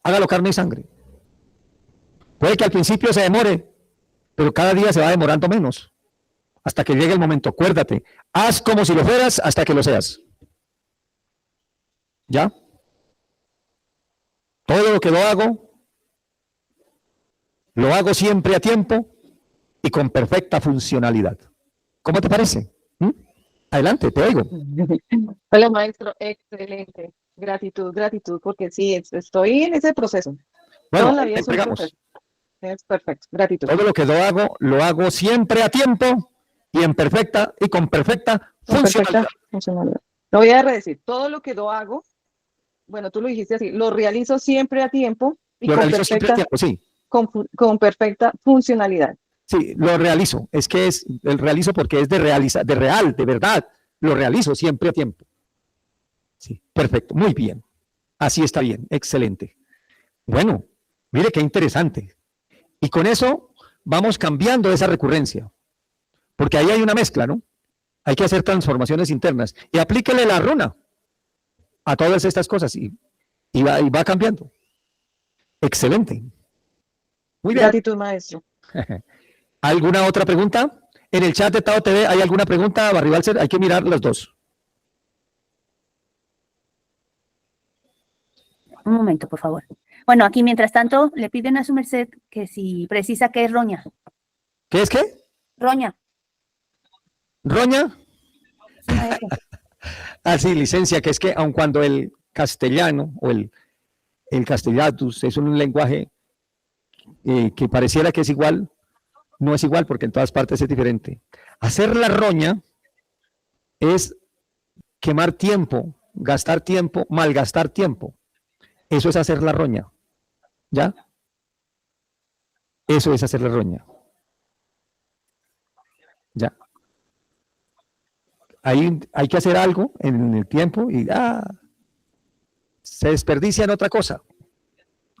Hágalo carne y sangre. Puede que al principio se demore, pero cada día se va demorando menos. Hasta que llegue el momento. Acuérdate, haz como si lo fueras hasta que lo seas. ¿Ya? Todo lo que lo hago siempre a tiempo y con perfecta funcionalidad. ¿Cómo te parece? Adelante, te oigo. Hola, maestro, excelente. Gratitud, porque sí, estoy en ese proceso. Bueno, Toda la vida es un entregamos. proceso. Es perfecto, gratitud. Todo lo que lo hago siempre a tiempo y con perfecta Con funcionalidad. perfecta funcionalidad. Lo voy a redecir. Todo lo que yo hago, bueno, tú lo dijiste así, lo realizo siempre a tiempo y Lo con realizo siempre a perfecta, tiempo, sí. con perfecta funcionalidad. Sí, lo realizo. Es que es el realizo porque es de real, de verdad. Lo realizo siempre a tiempo. Sí, perfecto, muy bien. Así está bien, excelente. Bueno, mire qué interesante. Y con eso vamos cambiando esa recurrencia. Porque ahí hay una mezcla, ¿no? Hay que hacer transformaciones internas. Y aplíquele la runa a todas estas cosas y va cambiando. Excelente. Muy bien. Gratitud, maestro. ¿Alguna otra pregunta? En el chat de Tao TV, ¿hay alguna pregunta, Barribalser? Hay que mirar las dos. Un momento, por favor. Bueno, aquí mientras tanto le piden a su merced que si precisa qué es roña. ¿Qué es qué? Roña. ¿Roña? Sí, maestro. Ah, sí, licencia, que es que aun cuando el castellano o el castellatus es un lenguaje que pareciera que es igual, no es igual porque en todas partes es diferente. Hacer la roña es quemar tiempo, gastar tiempo, malgastar tiempo. Eso es hacer la roña. ¿Ya? Eso es hacer la roña. Ya. Ahí hay que hacer algo en el tiempo y se desperdicia en otra cosa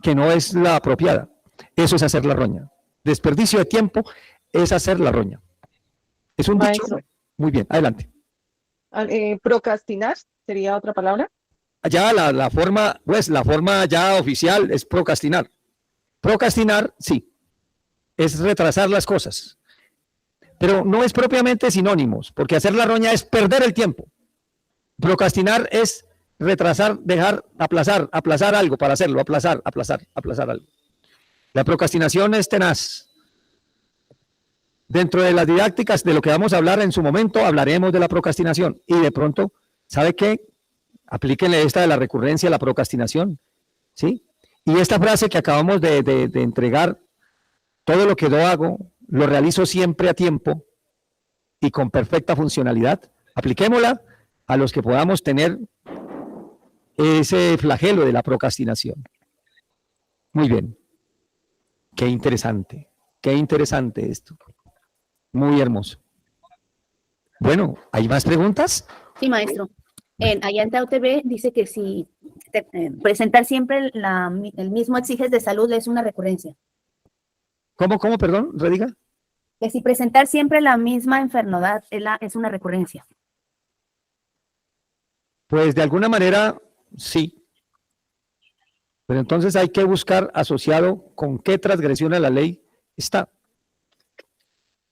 que no es la apropiada. Eso es hacer la roña. Desperdicio de tiempo es hacer la roña. Es un dicho. Maestro. Muy bien, adelante. Procrastinar sería otra palabra. Ya la forma, pues la forma ya oficial es procrastinar. Procrastinar, sí, es retrasar las cosas. Pero no es propiamente sinónimos, porque hacer la roña es perder el tiempo. Procrastinar es retrasar, dejar, aplazar algo para hacerlo, aplazar algo. La procrastinación es tenaz. Dentro de las didácticas de lo que vamos a hablar en su momento, hablaremos de la procrastinación. Y de pronto, ¿sabe qué? Aplíquenle esta de la recurrencia a la procrastinación. ¿Sí? Y esta frase que acabamos de entregar, todo lo que yo hago, lo realizo siempre a tiempo y con perfecta funcionalidad. Apliquémosla a los que podamos tener ese flagelo de la procrastinación. Muy bien. Qué interesante esto. Muy hermoso. Bueno, ¿hay más preguntas? Sí, maestro. Allá en Tao TV dice que si presentar siempre el mismo exiges de salud es una recurrencia. ¿Cómo, perdón? Rediga. Que si presentar siempre la misma enfermedad es una recurrencia. Pues de alguna manera sí. Pero entonces hay que buscar asociado con qué transgresión a la ley está.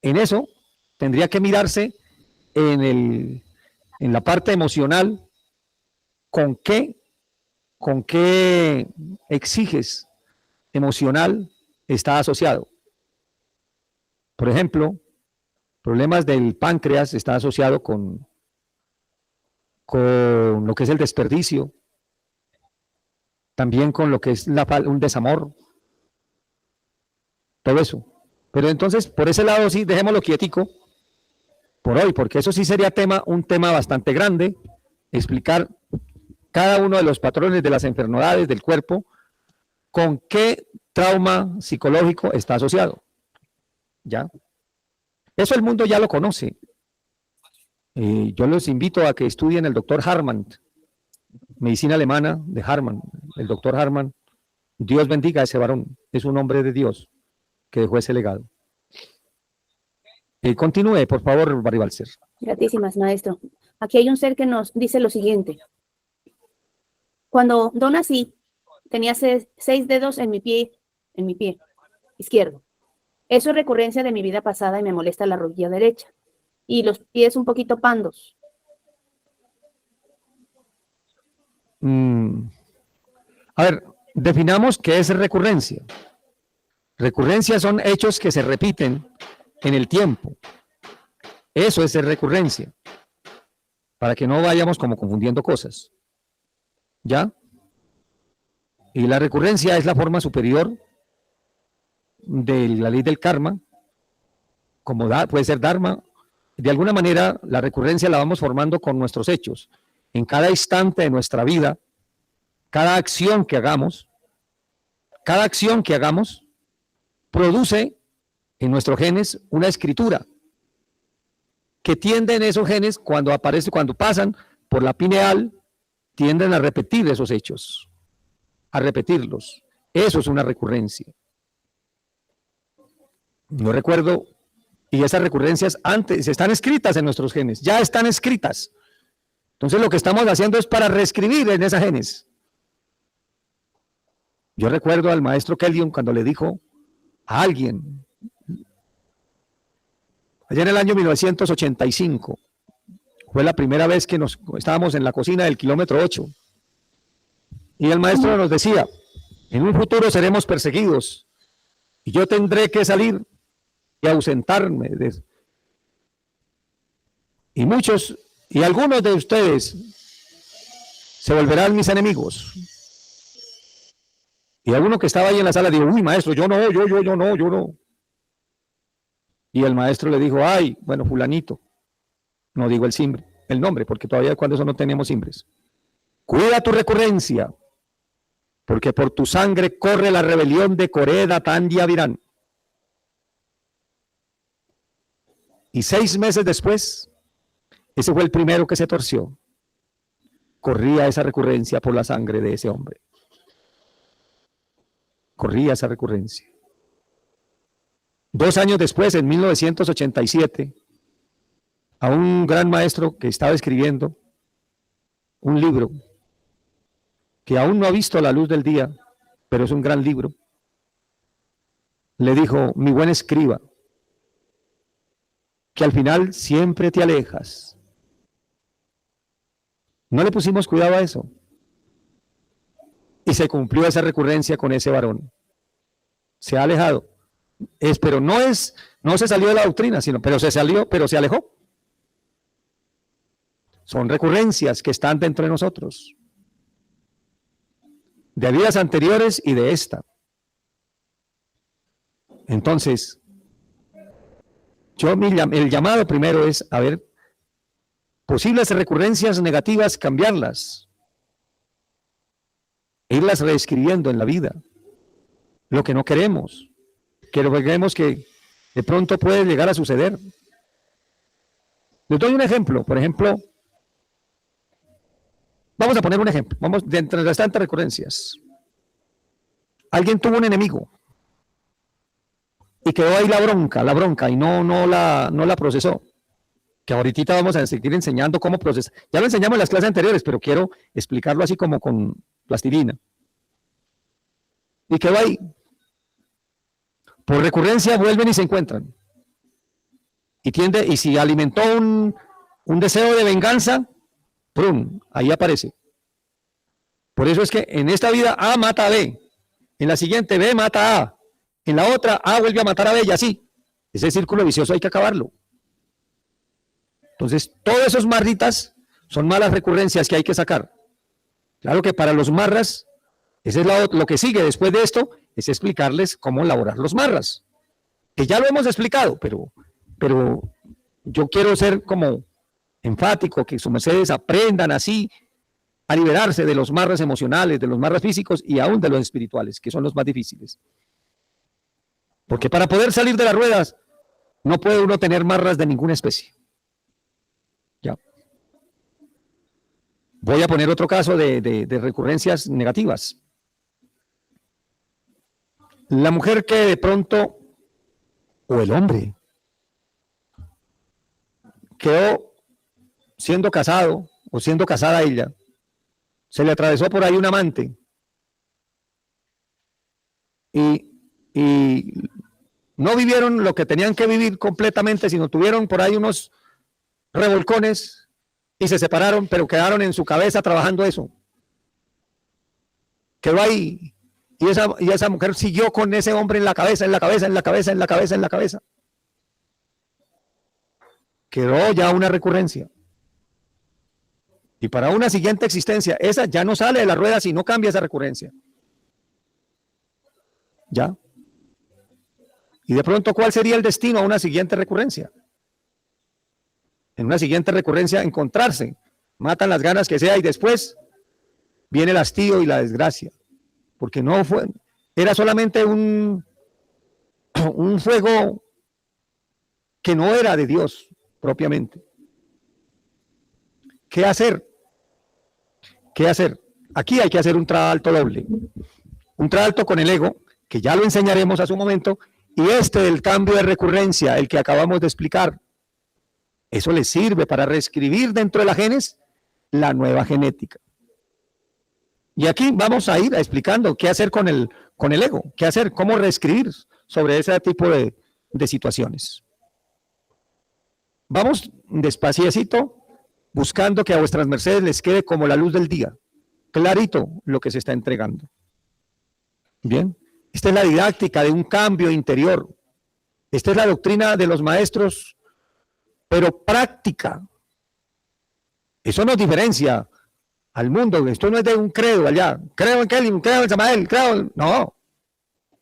En eso tendría que mirarse en la parte emocional con qué exiges emocional está asociado. Por ejemplo, problemas del páncreas está asociado con lo que es el desperdicio, también con lo que es un desamor, todo eso. Pero entonces, por ese lado sí, dejémoslo quietico por hoy, porque eso sí sería un tema bastante grande, explicar cada uno de los patrones de las enfermedades del cuerpo, con qué trauma psicológico está asociado. ¿Ya? Eso el mundo ya lo conoce. Yo los invito a que estudien el doctor Hartmann, medicina alemana de Hartmann. El doctor Hartmann, Dios bendiga a ese varón, es un hombre de Dios que dejó ese legado. Continúe, por favor, Barry Balcer. Gratísimas, maestro. Aquí hay un ser que nos dice lo siguiente. Cuando yo nací, tenía 6 dedos en mi pie izquierdo. Eso es recurrencia de mi vida pasada y me molesta la rodilla derecha. Y los pies un poquito pandos. A ver, definamos qué es recurrencia. Recurrencia son hechos que se repiten en el tiempo. Eso es recurrencia. Para que no vayamos como confundiendo cosas. ¿Ya? Y la recurrencia es la forma superior de la ley del karma, como puede ser dharma. De alguna manera, la recurrencia la vamos formando con nuestros hechos. En cada instante de nuestra vida, cada acción que hagamos produce en nuestros genes una escritura que tienden esos genes cuando pasan por la pineal, tienden a repetir esos hechos, a repetirlos. Eso es una recurrencia. No recuerdo, y esas recurrencias antes están escritas en nuestros genes, ya están escritas. Entonces lo que estamos haciendo es para reescribir en esas genes. Yo recuerdo al maestro Kellion cuando le dijo a alguien, allá en el año 1985, fue la primera vez que estábamos en la cocina del kilómetro 8, y el maestro nos decía, en un futuro seremos perseguidos, y yo tendré que salir y ausentarme. Y algunos de ustedes se volverán mis enemigos. Y alguno que estaba ahí en la sala dijo, uy, maestro, yo no. Y el maestro le dijo, ay, bueno, fulanito, no digo el nombre, porque todavía cuando eso no teníamos simbres. Cuida tu recurrencia, porque por tu sangre corre la rebelión de Coré, Datán y Avirán. Y 6 meses después, ese fue el primero que se torció. Corría esa recurrencia por la sangre de ese hombre. Corría esa recurrencia. 2 años después, en 1987, a un gran maestro que estaba escribiendo un libro que aún no ha visto la luz del día, pero es un gran libro, le dijo, mi buen escriba, que al final siempre te alejas. No le pusimos cuidado a eso. Y se cumplió esa recurrencia con ese varón. Se ha alejado. Pero no se salió de la doctrina, pero se alejó. Son recurrencias que están dentro de nosotros. De vidas anteriores y de esta. Entonces, el llamado primero es, a ver, posibles recurrencias negativas, cambiarlas. E irlas reescribiendo en la vida. Lo que no queremos. Que lo que queremos que de pronto puede llegar a suceder. Les doy un ejemplo. Por ejemplo, vamos a poner un ejemplo. Vamos, de entre las tantas recurrencias. Alguien tuvo un enemigo. y quedó ahí la bronca, y no la procesó. Que ahorita vamos a seguir enseñando cómo procesar. Ya lo enseñamos en las clases anteriores, pero quiero explicarlo así como con plastilina. Y quedó ahí. Por recurrencia vuelven y se encuentran. Y si alimentó un deseo de venganza, ¡prum!, ahí aparece. Por eso es que en esta vida A mata a B, en la siguiente B mata a A, en la otra A vuelve a matar a B y así. Ese círculo vicioso hay que acabarlo. Entonces, todos esos marritas son malas recurrencias que hay que sacar. Claro que para los marras, ese es lo que sigue después de esto, es explicarles cómo elaborar los marras. Que ya lo hemos explicado, pero yo quiero ser como enfático, que sus mercedes aprendan así a liberarse de los marras emocionales, de los marras físicos y aún de los espirituales, que son los más difíciles. Porque para poder salir de las ruedas, no puede uno tener marras de ninguna especie. Ya. Voy a poner otro caso de recurrencias negativas. La mujer que de pronto, o el hombre, quedó siendo casado o siendo casada ella, se le atravesó por ahí un amante y no vivieron lo que tenían que vivir completamente, sino tuvieron por ahí unos revolcones y se separaron, pero quedaron en su cabeza trabajando eso. Quedó ahí y esa mujer siguió con ese hombre en la cabeza, en la cabeza, en la cabeza, en la cabeza, en la cabeza. Quedó ya una recurrencia. Y para una siguiente existencia, esa ya no sale de la rueda si no cambia esa recurrencia. ¿Ya? Y de pronto, ¿cuál sería el destino a una siguiente recurrencia? En una siguiente recurrencia, encontrarse. Matan las ganas que sea y después viene el hastío y la desgracia. Porque no fue, era solamente un fuego que no era de Dios propiamente. ¿Qué hacer? ¿Qué hacer? Aquí hay que hacer un trasalto doble. Un trasalto con el ego, que ya lo enseñaremos a su momento, y del cambio de recurrencia, el que acabamos de explicar. Eso le sirve para reescribir dentro de la genes la nueva genética. Y aquí vamos a ir explicando qué hacer con el ego, qué hacer, cómo reescribir sobre ese tipo de situaciones. Vamos despacito, buscando que a vuestras mercedes les quede como la luz del día, clarito lo que se está entregando. Bien, esta es la didáctica de un cambio interior. Esta es la doctrina de los maestros, pero práctica. Eso nos diferencia al mundo. Esto no es de un credo allá. Creo en Kelly, creo en Samael, no.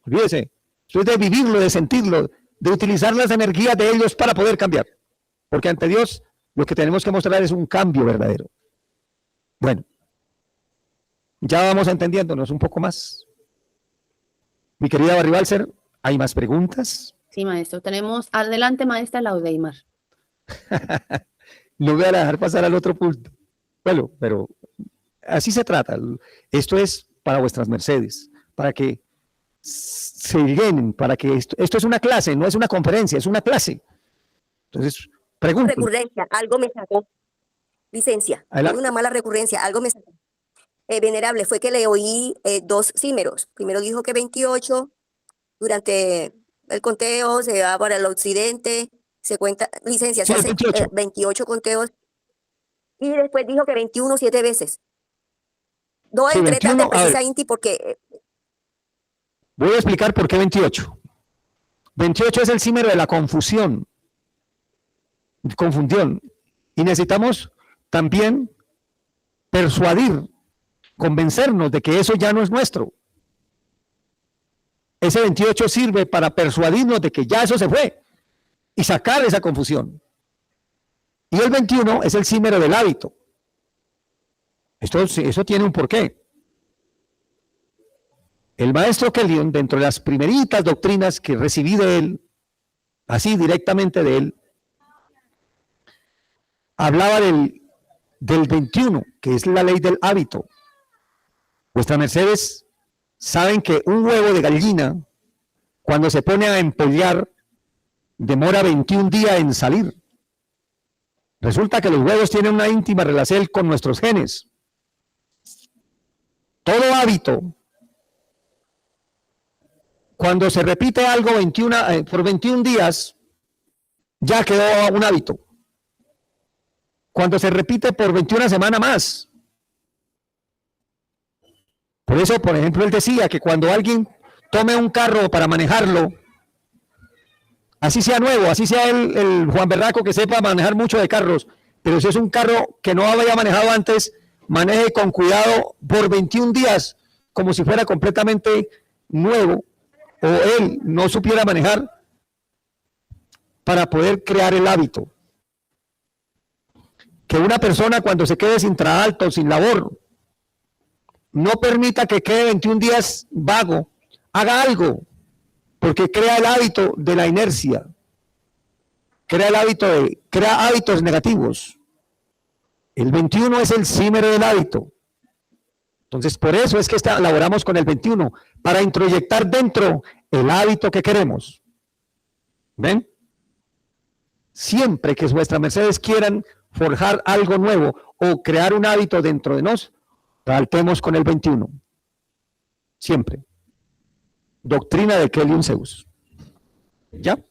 Olvídese. Esto es de vivirlo, de sentirlo, de utilizar las energías de ellos para poder cambiar. Porque ante Dios lo que tenemos que mostrar es un cambio verdadero. Bueno, ya vamos entendiéndonos un poco más. Mi querida Barribalser, ¿hay más preguntas? Sí, maestro. Tenemos adelante, maestra Laudeimar. No voy a dejar pasar al otro punto. Bueno, pero así se trata. Esto es para vuestras mercedes, para que se llenen, para que esto es una clase, no es una conferencia, es una clase. Entonces, pregunto. Recurrencia, algo me sacó. Licencia, una mala recurrencia, algo me sacó. Venerable, fue que le oí dos címeros. Primero dijo que 28, durante el conteo se va para el occidente, se cuenta, licencia, se hace 28 conteos. Y después dijo que 21 7 veces. Dos Sí, entretas de 21, precisa Inti porque... Voy a explicar por qué 28. 28 es el símero de la confusión. Confundión. Y necesitamos también persuadir, convencernos de que eso ya no es nuestro. Ese 28 sirve para persuadirnos de que ya eso se fue y sacar esa confusión. Y el 21 es el símero del hábito. Eso tiene un porqué. El maestro Kellion, dentro de las primeritas doctrinas que recibí de él, así directamente de él, hablaba del 21, que es la ley del hábito. Vuestras mercedes saben que un huevo de gallina, cuando se pone a empollar, demora 21 días en salir. Resulta que los huevos tienen una íntima relación con nuestros genes. Todo hábito, cuando se repite algo por 21 días, ya quedó un hábito. Cuando se repite por 21 semanas más. Por eso, por ejemplo, él decía que cuando alguien tome un carro para manejarlo, así sea nuevo, así sea el Juan Berraco que sepa manejar mucho de carros, pero si es un carro que no había manejado antes, maneje con cuidado por 21 días, como si fuera completamente nuevo, o él no supiera manejar, para poder crear el hábito. Que una persona cuando se quede sin trabajo, sin labor, no permita que quede 21 días vago, haga algo, porque crea el hábito de la inercia, crea hábitos negativos. El 21 es el símbolo del hábito. Entonces, por eso es que elaboramos con el 21, para introyectar dentro el hábito que queremos. ¿Ven? Siempre que vuestras mercedes quieran forjar algo nuevo o crear un hábito dentro de nos, tratemos con el 21. Siempre. Doctrina de Kelly Zeus. ¿Ya?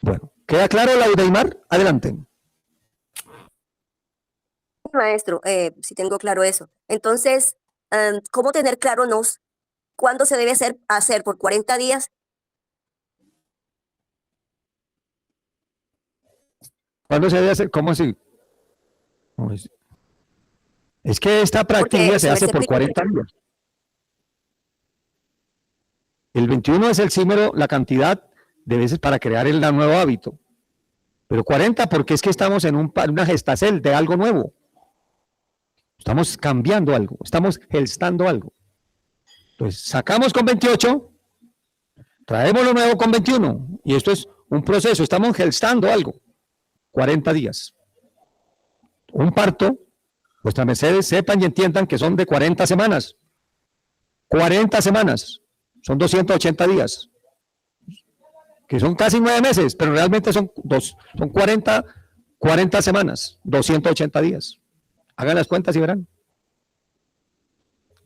Bueno, ¿queda claro, Laudeimar? Adelante. Maestro, si tengo claro eso. Entonces, ¿cómo tener claro cuándo se debe hacer por 40 días? ¿Cuándo se debe hacer? ¿Cómo así? Es que esta práctica se hace por 40 días. El 21 es el símbolo, la cantidad de veces para crear el nuevo hábito. Pero 40 porque es que estamos en una gestacel de algo nuevo. Estamos cambiando algo, estamos gestando algo. Entonces, sacamos con 28, traemos lo nuevo con 21. Y esto es un proceso, estamos gestando algo. 40 días. Un parto, vuestras mercedes sepan y entiendan que son de 40 semanas. 40 semanas, son 280 días. Que son casi 9 meses, pero realmente son 40 semanas, 280 días. Hagan las cuentas y verán.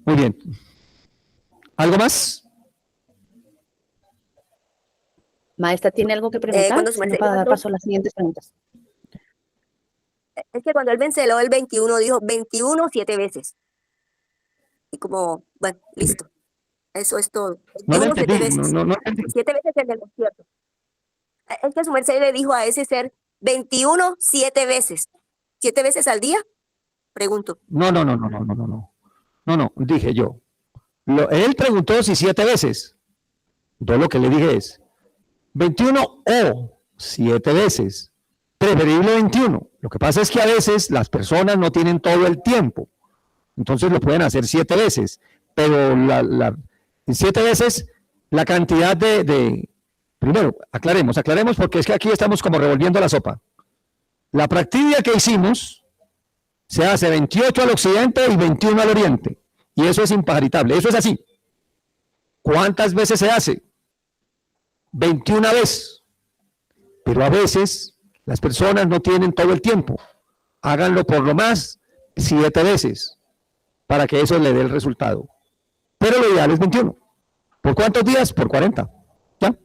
Muy bien. ¿Algo más? Maestra, ¿tiene algo que preguntar? cuando su merced- Para dar paso a las siguientes preguntas. Es que cuando él canceló el 21, dijo 21 7 veces. Y como, bueno, listo. Eso es todo. No lo 21 7 entendí, veces. no entendí. 7 veces en el desierto. Es que su merced le dijo a ese ser 21 7 veces. ¿7 veces al día? Pregunto. No, dije yo. Él preguntó si 7 veces. Yo lo que le dije es 21 o 7 veces. Preferible 21. Lo que pasa es que a veces las personas no tienen todo el tiempo. Entonces lo pueden hacer 7 veces. Pero 7 veces la cantidad primero, aclaremos porque es que aquí estamos como revolviendo la sopa. La práctica que hicimos se hace 28 al occidente y 21 al oriente. Y eso es imparitable, eso es así. ¿Cuántas veces se hace? 21 veces. Pero a veces las personas no tienen todo el tiempo. Háganlo por lo más 7 veces para que eso le dé el resultado. Pero lo ideal es 21. ¿Por cuántos días? Por 40. ¿Ya?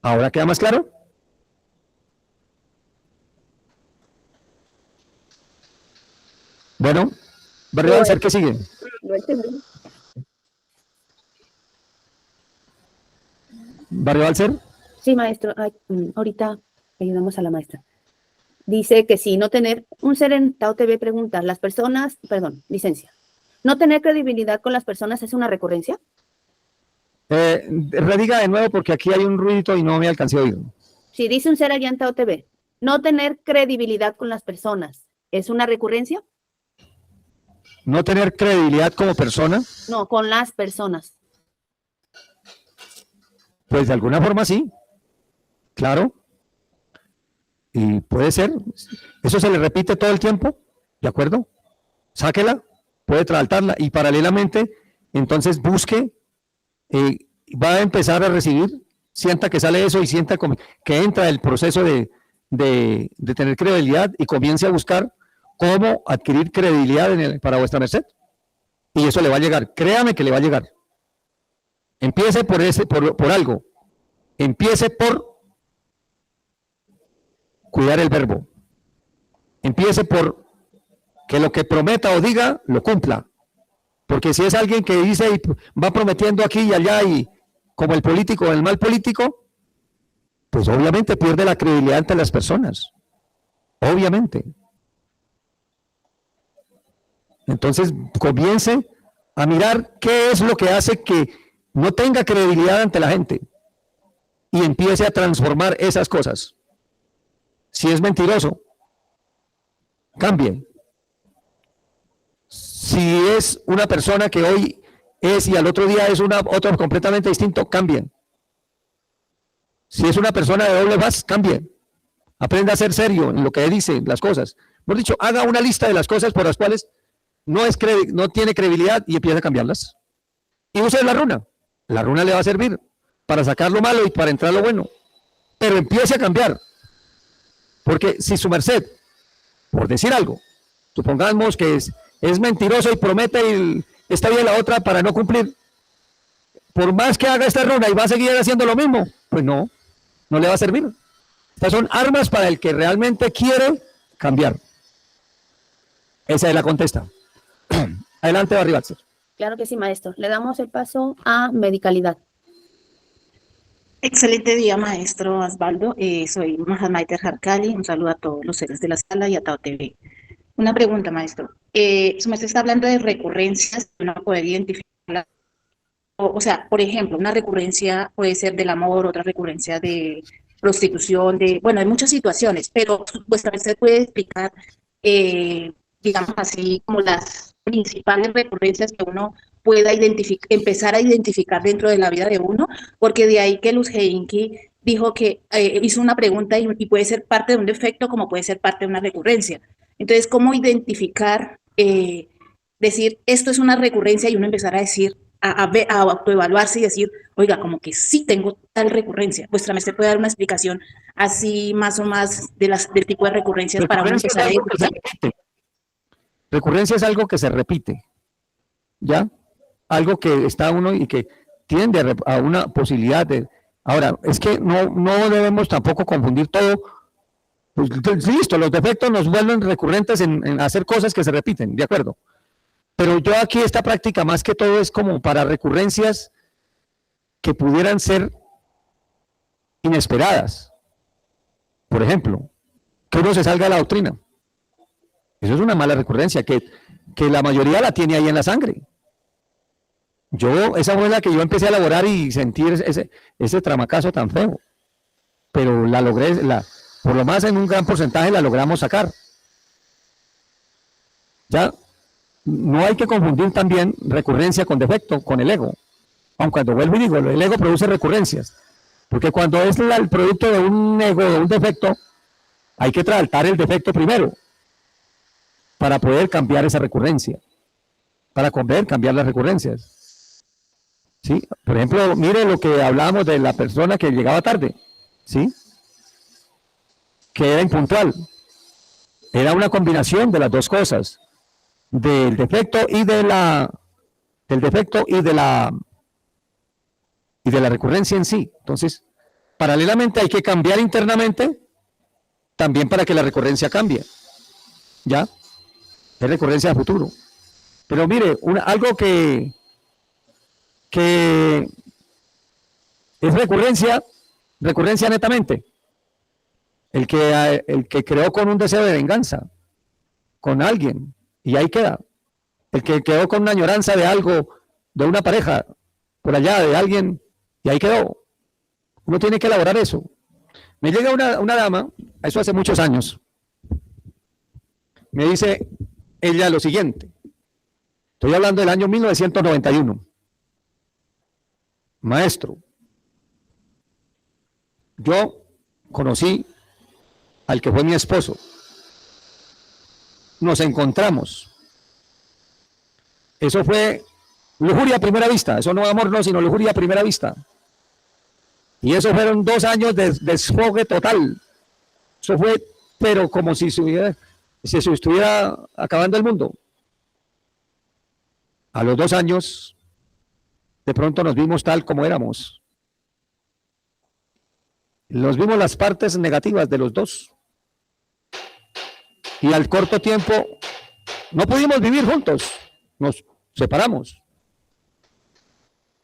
¿Ahora queda más claro? Bueno, Barrio Alcer, ¿qué sigue? No entendí. Barrio Alcer. Sí, maestro. Ahorita ayudamos a la maestra. Dice que sí, no tener un ser en Tao TV pregunta, las personas, perdón, licencia. ¿No tener credibilidad con las personas es una recurrencia? Rediga de nuevo porque aquí hay un ruidito y no me alcancé a oír. Sí, dice un ser allá en Tao TV. ¿No tener credibilidad con las personas es una recurrencia? ¿No tener credibilidad como persona? No, con las personas. Pues de alguna forma sí. Claro. Y puede ser. Eso se le repite todo el tiempo. ¿De acuerdo? Sáquela, puede tratarla y paralelamente, entonces busque va a empezar a recibir, sienta que sale eso y sienta que entra el proceso de tener credibilidad y comience a buscar cómo adquirir credibilidad para vuestra merced. Y eso le va a llegar, créame que le va a llegar. Empiece por algo, empiece por cuidar el verbo, empiece por que lo que prometa o diga, lo cumpla. Porque si es alguien que dice y va prometiendo aquí y allá y como el político o el mal político, pues obviamente pierde la credibilidad ante las personas. Obviamente. Entonces comience a mirar qué es lo que hace que no tenga credibilidad ante la gente y empiece a transformar esas cosas. Si es mentiroso, cambie. Si es una persona que hoy es y al otro día es otro completamente distinto, cambien. Si es una persona de doble faz, cambie. Aprenda a ser serio en lo que dice las cosas. Hemos dicho, haga una lista de las cosas por las cuales no tiene credibilidad y empieza a cambiarlas. Y use la runa. La runa le va a servir para sacar lo malo y para entrar lo bueno. Pero empiece a cambiar. Porque si su merced, por decir algo, supongamos que es mentiroso y promete esta y la otra para no cumplir, por más que haga esta runa y va a seguir haciendo lo mismo, pues no le va a servir. Estas son armas para el que realmente quiere cambiar. Esa es la contesta. Adelante, Barry Batzer. Claro que sí, maestro. Le damos el paso a medicalidad. Excelente día, maestro Osvaldo. Soy Mahamaitar Harkali. Un saludo a todos los seres de la sala y a Tao TV. Una pregunta, maestro. Su merced está hablando de recurrencias, uno poder identificarlas. O sea, por ejemplo, una recurrencia puede ser del amor, otra recurrencia de prostitución, bueno, hay muchas situaciones, pero vuestra merced puede explicar, digamos así, como las principales recurrencias que uno pueda empezar a identificar dentro de la vida de uno, porque de ahí que Luz Heinke dijo que hizo una pregunta y puede ser parte de un defecto como puede ser parte de una recurrencia. Entonces, ¿cómo identificar, decir, esto es una recurrencia y uno empezar a decir, a autoevaluarse y decir, oiga, como que sí tengo tal recurrencia? Vuestra merced puede dar una explicación así más o más del tipo de recurrencias para uno empezar a identificar. Recurrencia es algo que se repite, ¿ya? Algo que está uno y que tiende a una posibilidad de... Ahora, es que no debemos tampoco confundir todo. Pues, listo, los defectos nos vuelven recurrentes en hacer cosas que se repiten, ¿de acuerdo? Pero yo aquí esta práctica más que todo es como para recurrencias que pudieran ser inesperadas. Por ejemplo, que uno se salga de la doctrina. Eso es una mala recurrencia, que la mayoría la tiene ahí en la sangre. Esa fue la que yo empecé a elaborar y sentir ese tramacazo tan feo. Pero la logré, por lo más en un gran porcentaje la logramos sacar. Ya, no hay que confundir también recurrencia con defecto, con el ego. Aunque cuando vuelvo y digo, el ego produce recurrencias. Porque cuando es el producto de un ego, de un defecto, hay que tratar el defecto primero para poder cambiar esa recurrencia, para poder cambiar las recurrencias. ¿Sí? Por ejemplo, mire lo que hablábamos de la persona que llegaba tarde, ¿sí? Que era impuntual. Era una combinación de las dos cosas, del defecto y de la recurrencia en sí. Entonces, paralelamente hay que cambiar internamente también para que la recurrencia cambie. ¿Ya? Es recurrencia a futuro. Pero mire, algo que es recurrencia netamente. El que creó con un deseo de venganza, con alguien, y ahí queda. El que quedó con una añoranza de algo, de una pareja, por allá, de alguien, y ahí quedó. Uno tiene que elaborar eso. Me llega una dama, eso hace muchos años, me dice ella lo siguiente. Estoy hablando del año 1991. Maestro, yo conocí al que fue mi esposo. Nos encontramos. Eso fue lujuria a primera vista. Eso no amor, no, sino lujuria a primera vista. Y eso fueron 2 años de desfogue total. Eso fue, pero como si se estuviera acabando el mundo. A los 2 años, de pronto nos vimos tal como éramos. Nos vimos las partes negativas de los dos. Y al corto tiempo, no pudimos vivir juntos. Nos separamos.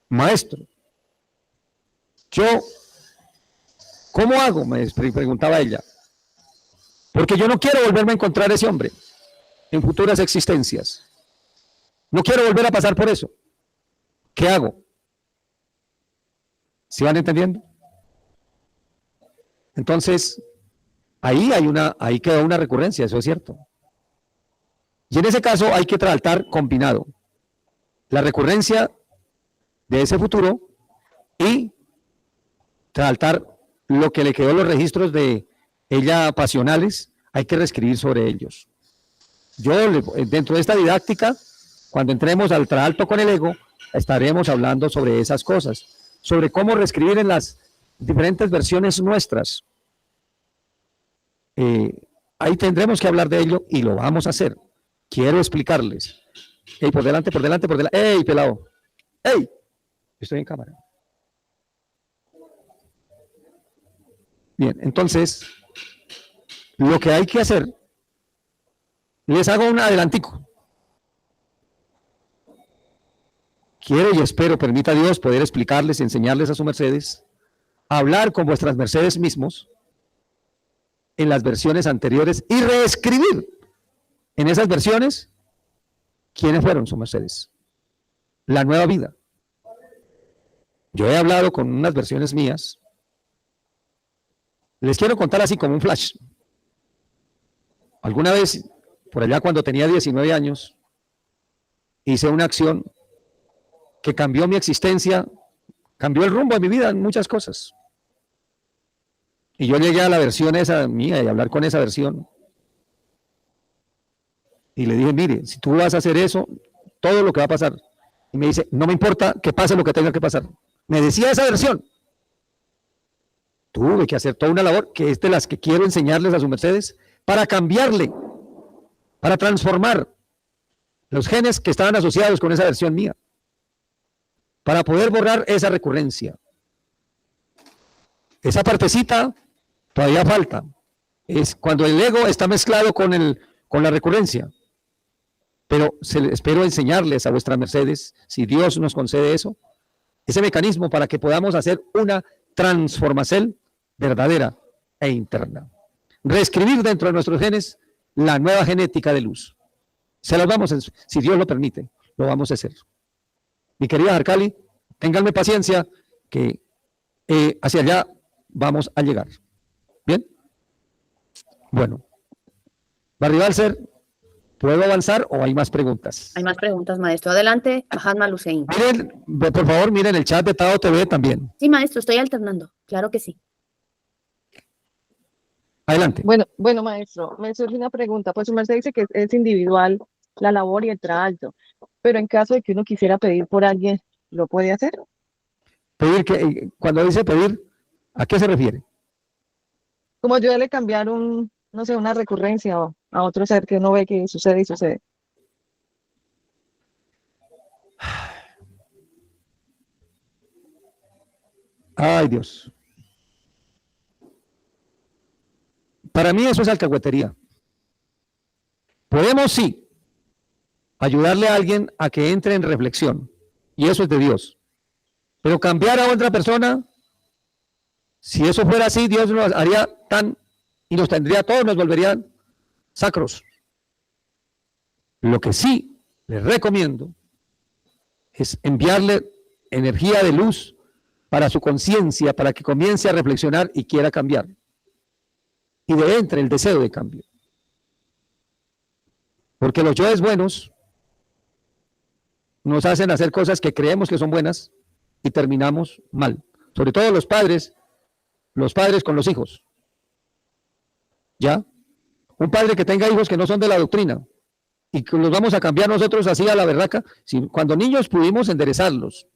Maestro, yo, ¿cómo hago? Me preguntaba ella. Porque yo no quiero volverme a encontrar a ese hombre en futuras existencias. No quiero volver a pasar por eso. ¿Qué hago? ¿Sí van entendiendo? Entonces, ahí queda una recurrencia, eso es cierto. Y en ese caso hay que tratar combinado la recurrencia de ese futuro y tratar lo que le quedó en los registros de ella pasionales, hay que reescribir sobre ellos. Yo, dentro de esta didáctica, cuando entremos al traalto con el ego, estaremos hablando sobre esas cosas, sobre cómo reescribir en las diferentes versiones nuestras. Ahí tendremos que hablar de ello y lo vamos a hacer. Quiero explicarles. Ey, por delante, por delante, por delante. Ey, pelado. Ey, estoy en cámara. Bien, entonces, lo que hay que hacer, les hago un adelantico. Quiero y espero, permita Dios, poder explicarles, enseñarles a sus mercedes, hablar con vuestras mercedes mismos en las versiones anteriores y reescribir en esas versiones quiénes fueron sus mercedes. La nueva vida. Yo he hablado con unas versiones mías. Les quiero contar así como un flash. Alguna vez, por allá cuando tenía 19 años, hice una acción que cambió mi existencia, cambió el rumbo de mi vida en muchas cosas. Y yo llegué a la versión esa mía y hablar con esa versión. Y le dije, mire, si tú vas a hacer eso, todo lo que va a pasar. Y me dice, no me importa que pase lo que tenga que pasar. Me decía esa versión. Tuve que hacer toda una labor que es de las que quiero enseñarles a sus mercedes para cambiarle, para transformar los genes que estaban asociados con esa versión mía, para poder borrar esa recurrencia. Esa partecita todavía falta. Es cuando el ego está mezclado con la recurrencia. Pero espero enseñarles a vuestras mercedes, si Dios nos concede eso, ese mecanismo para que podamos hacer una transformación verdadera e interna. Reescribir dentro de nuestros genes la nueva genética de luz. Se las vamos a, si Dios lo permite, lo vamos a hacer. Mi querida Arcali, ténganme paciencia que hacia allá vamos a llegar. ¿Bien? Bueno. Barribalser, ¿puedo avanzar o hay más preguntas? Hay más preguntas, maestro. Adelante, Mahatma Hussein. Miren, por favor, miren el chat de Tao TV también. Sí, maestro, estoy alternando. Claro que sí. Adelante. Bueno, maestro, me surge una pregunta. Pues su merced dice que es individual la labor y el traalto, pero en caso de que uno quisiera pedir por alguien, ¿lo puede hacer? Pedir que, cuando dice pedir, ¿a qué se refiere? Como yo le cambiar no sé, una recurrencia a otro ser que uno ve que sucede y sucede. Ay, Dios. Para mí eso es alcahuetería. Podemos, sí, ayudarle a alguien a que entre en reflexión, y eso es de Dios. Pero cambiar a otra persona, si eso fuera así, Dios nos haría y nos tendría todos, nos volverían sacros. Lo que sí les recomiendo es enviarle energía de luz para su conciencia, para que comience a reflexionar y quiera cambiar. Y de entre el deseo de cambio. Porque los yoes buenos nos hacen hacer cosas que creemos que son buenas y terminamos mal. Sobre todo los padres con los hijos. ¿Ya? Un padre que tenga hijos que no son de la doctrina, y que los vamos a cambiar nosotros así a la berraca. Si, cuando niños pudimos enderezarlos,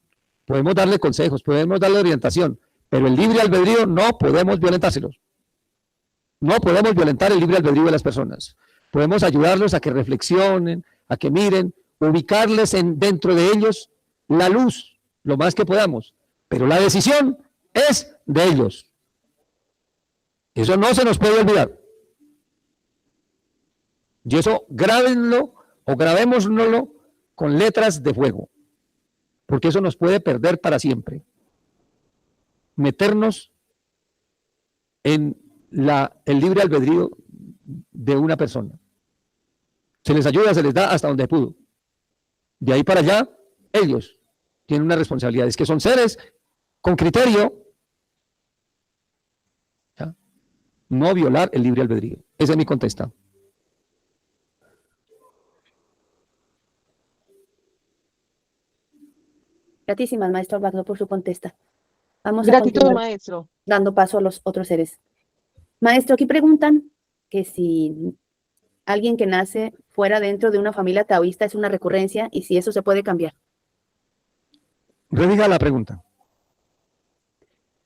podemos darle consejos, podemos darle orientación, pero el libre albedrío no podemos violentárselos. No podemos violentar el libre albedrío de las personas. Podemos ayudarlos a que reflexionen, a que miren, ubicarles dentro de ellos la luz, lo más que podamos. Pero la decisión es de ellos. Eso no se nos puede olvidar. Y eso grábenlo o grabémoslo con letras de fuego, porque eso nos puede perder para siempre. Meternos en el libre albedrío de una persona. Se les ayuda, se les da hasta donde pudo. De ahí para allá, ellos tienen una responsabilidad. Es que son seres con criterio. ¿Ya? No violar el libre albedrío. Esa es mi contesta. Gratísimas, maestro Osvaldo, por su contesta. Vamos a Gratitud, continuar maestro. dando paso a los otros seres. Maestro, aquí preguntan que si alguien que nace fuera dentro de una familia taoísta es una recurrencia y si eso se puede cambiar. Rediga la pregunta.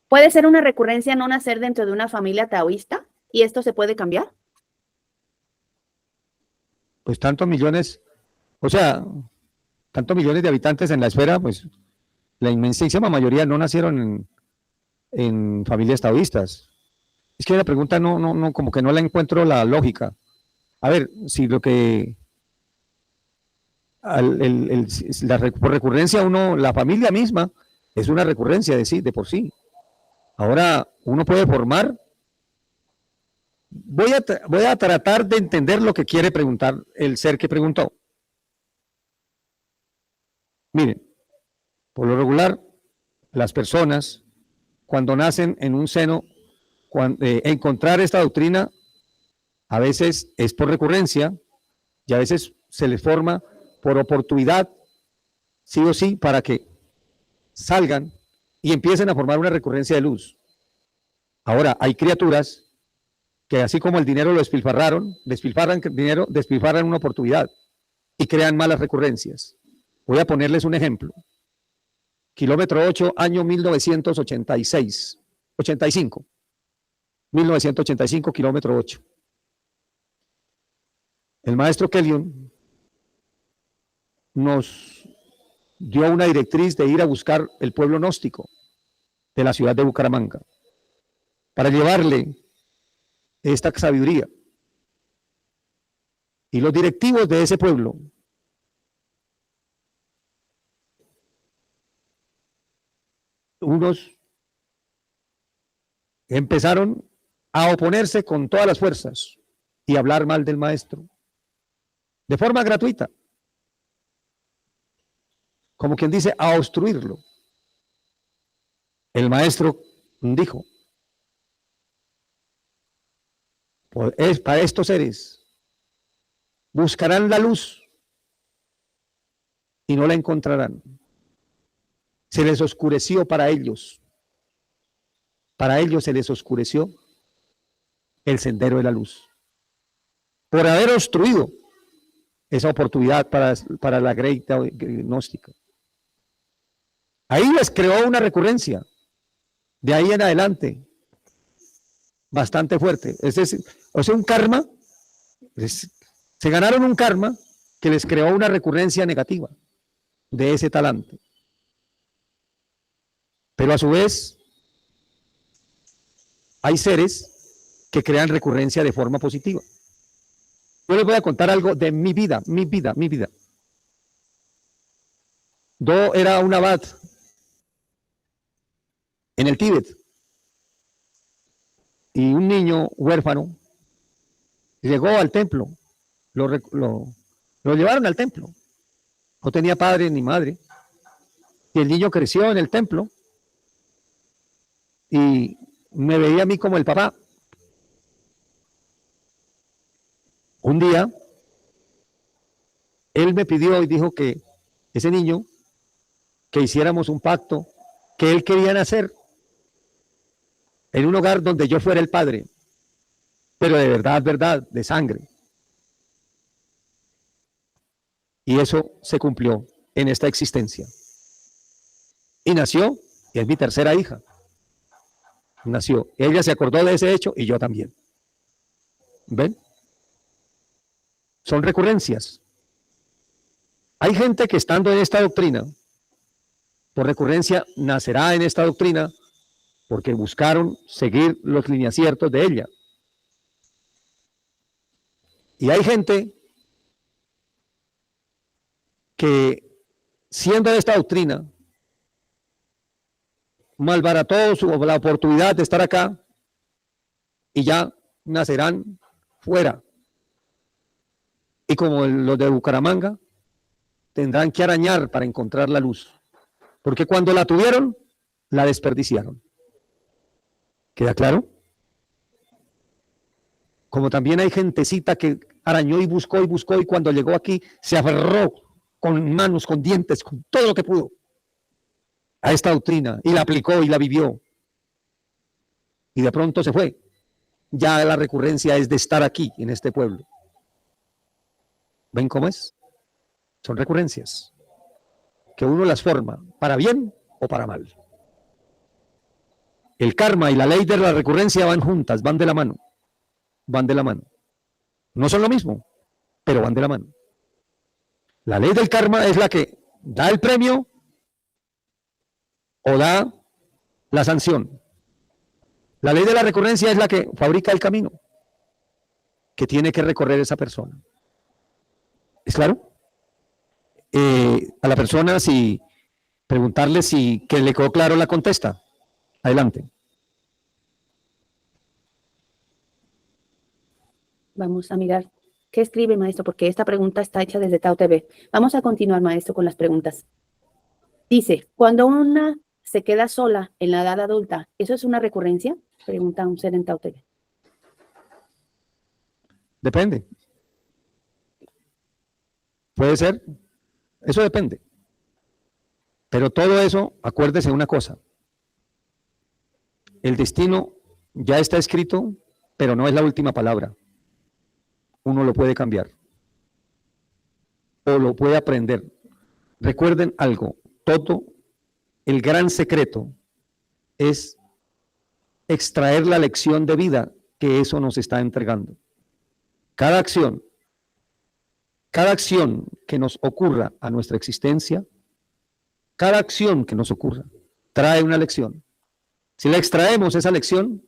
¿Puede ser una recurrencia no nacer dentro de una familia taoísta y esto se puede cambiar? Pues tantos millones, o sea, tantos millones de habitantes en la esfera, pues la inmensísima mayoría no nacieron en familias taoístas. Es que la pregunta no, como que no la encuentro la lógica. A ver, si lo que por recurrencia la familia misma es una recurrencia de por sí. Ahora uno puede formar. Voy a tratar de entender lo que quiere preguntar el ser que preguntó. Miren, por lo regular, las personas cuando nacen en un seno, encontrar esta doctrina a veces es por recurrencia y a veces se les forma por oportunidad, sí o sí, para que salgan y empiecen a formar una recurrencia de luz. Ahora, hay criaturas que así como el dinero lo despilfarran dinero, despilfarran una oportunidad y crean malas recurrencias. Voy a ponerles un ejemplo. Kilómetro 8, año 1985. 1985, kilómetro 8. El maestro Kellyon nos dio una directriz de ir a buscar el pueblo gnóstico de la ciudad de Bucaramanga para llevarle esta sabiduría. Y los directivos de ese pueblo unos empezaron a oponerse con todas las fuerzas y hablar mal del maestro de forma gratuita, como quien dice, a obstruirlo. El maestro dijo: es para estos seres, buscarán la luz y no la encontrarán. Se les oscureció para ellos. Para ellos se les oscureció el sendero de la luz. Por haber obstruido esa oportunidad para la greita gnóstica. Ahí les creó una recurrencia. De ahí en adelante, bastante fuerte. O sea, un karma. Se ganaron un karma que les creó una recurrencia negativa de ese talante. Pero a su vez, hay seres que crean recurrencia de forma positiva. Yo les voy a contar algo de mi vida. Yo era un abad en el Tíbet y un niño huérfano llegó al templo, lo llevaron al templo, no tenía padre ni madre, y el niño creció en el templo y me veía a mí como el papá. Un día, él me pidió y dijo que ese niño, que hiciéramos un pacto, que él quería nacer en un hogar donde yo fuera el padre, pero de verdad, de sangre. Y eso se cumplió en esta existencia. Y nació, y es mi tercera hija. Nació. Ella se acordó de ese hecho y yo también. ¿Ven? Son recurrencias. Hay gente que estando en esta doctrina, por recurrencia, nacerá en esta doctrina porque buscaron seguir los lineaciertos de ella. Y hay gente que, siendo de esta doctrina, malbarató la oportunidad de estar acá y ya nacerán fuera. Y como los de Bucaramanga, tendrán que arañar para encontrar la luz. Porque cuando la tuvieron, la desperdiciaron. ¿Queda claro? Como también hay gentecita que arañó y buscó y cuando llegó aquí se aferró con manos, con dientes, con todo lo que pudo a esta doctrina y la aplicó y la vivió. Y de pronto se fue. Ya la recurrencia es de estar aquí, en este pueblo. ¿Ven cómo es? Son recurrencias que uno las forma para bien o para mal. El karma y la ley de la recurrencia van juntas, van de la mano. Van de la mano. No son lo mismo, pero van de la mano. La ley del karma es la que da el premio o da la sanción. La ley de la recurrencia es la que fabrica el camino que tiene que recorrer esa persona. ¿Es claro? A la persona, si preguntarle si que le quedó claro, la contesta. Adelante. Vamos a mirar qué escribe, maestro, porque esta pregunta está hecha desde Tao TV. Vamos a continuar, maestro, con las preguntas. Dice, cuando una se queda sola en la edad adulta, ¿eso es una recurrencia? Pregunta un ser en Tao TV. Depende. Puede ser. Eso depende. Pero todo eso, acuérdese una cosa. El destino ya está escrito, pero no es la última palabra. Uno lo puede cambiar. O lo puede aprender. Recuerden algo. Todo el gran secreto es extraer la lección de vida que eso nos está entregando. Cada acción que nos ocurra a nuestra existencia, cada acción que nos ocurra, trae una lección. Si la extraemos esa lección,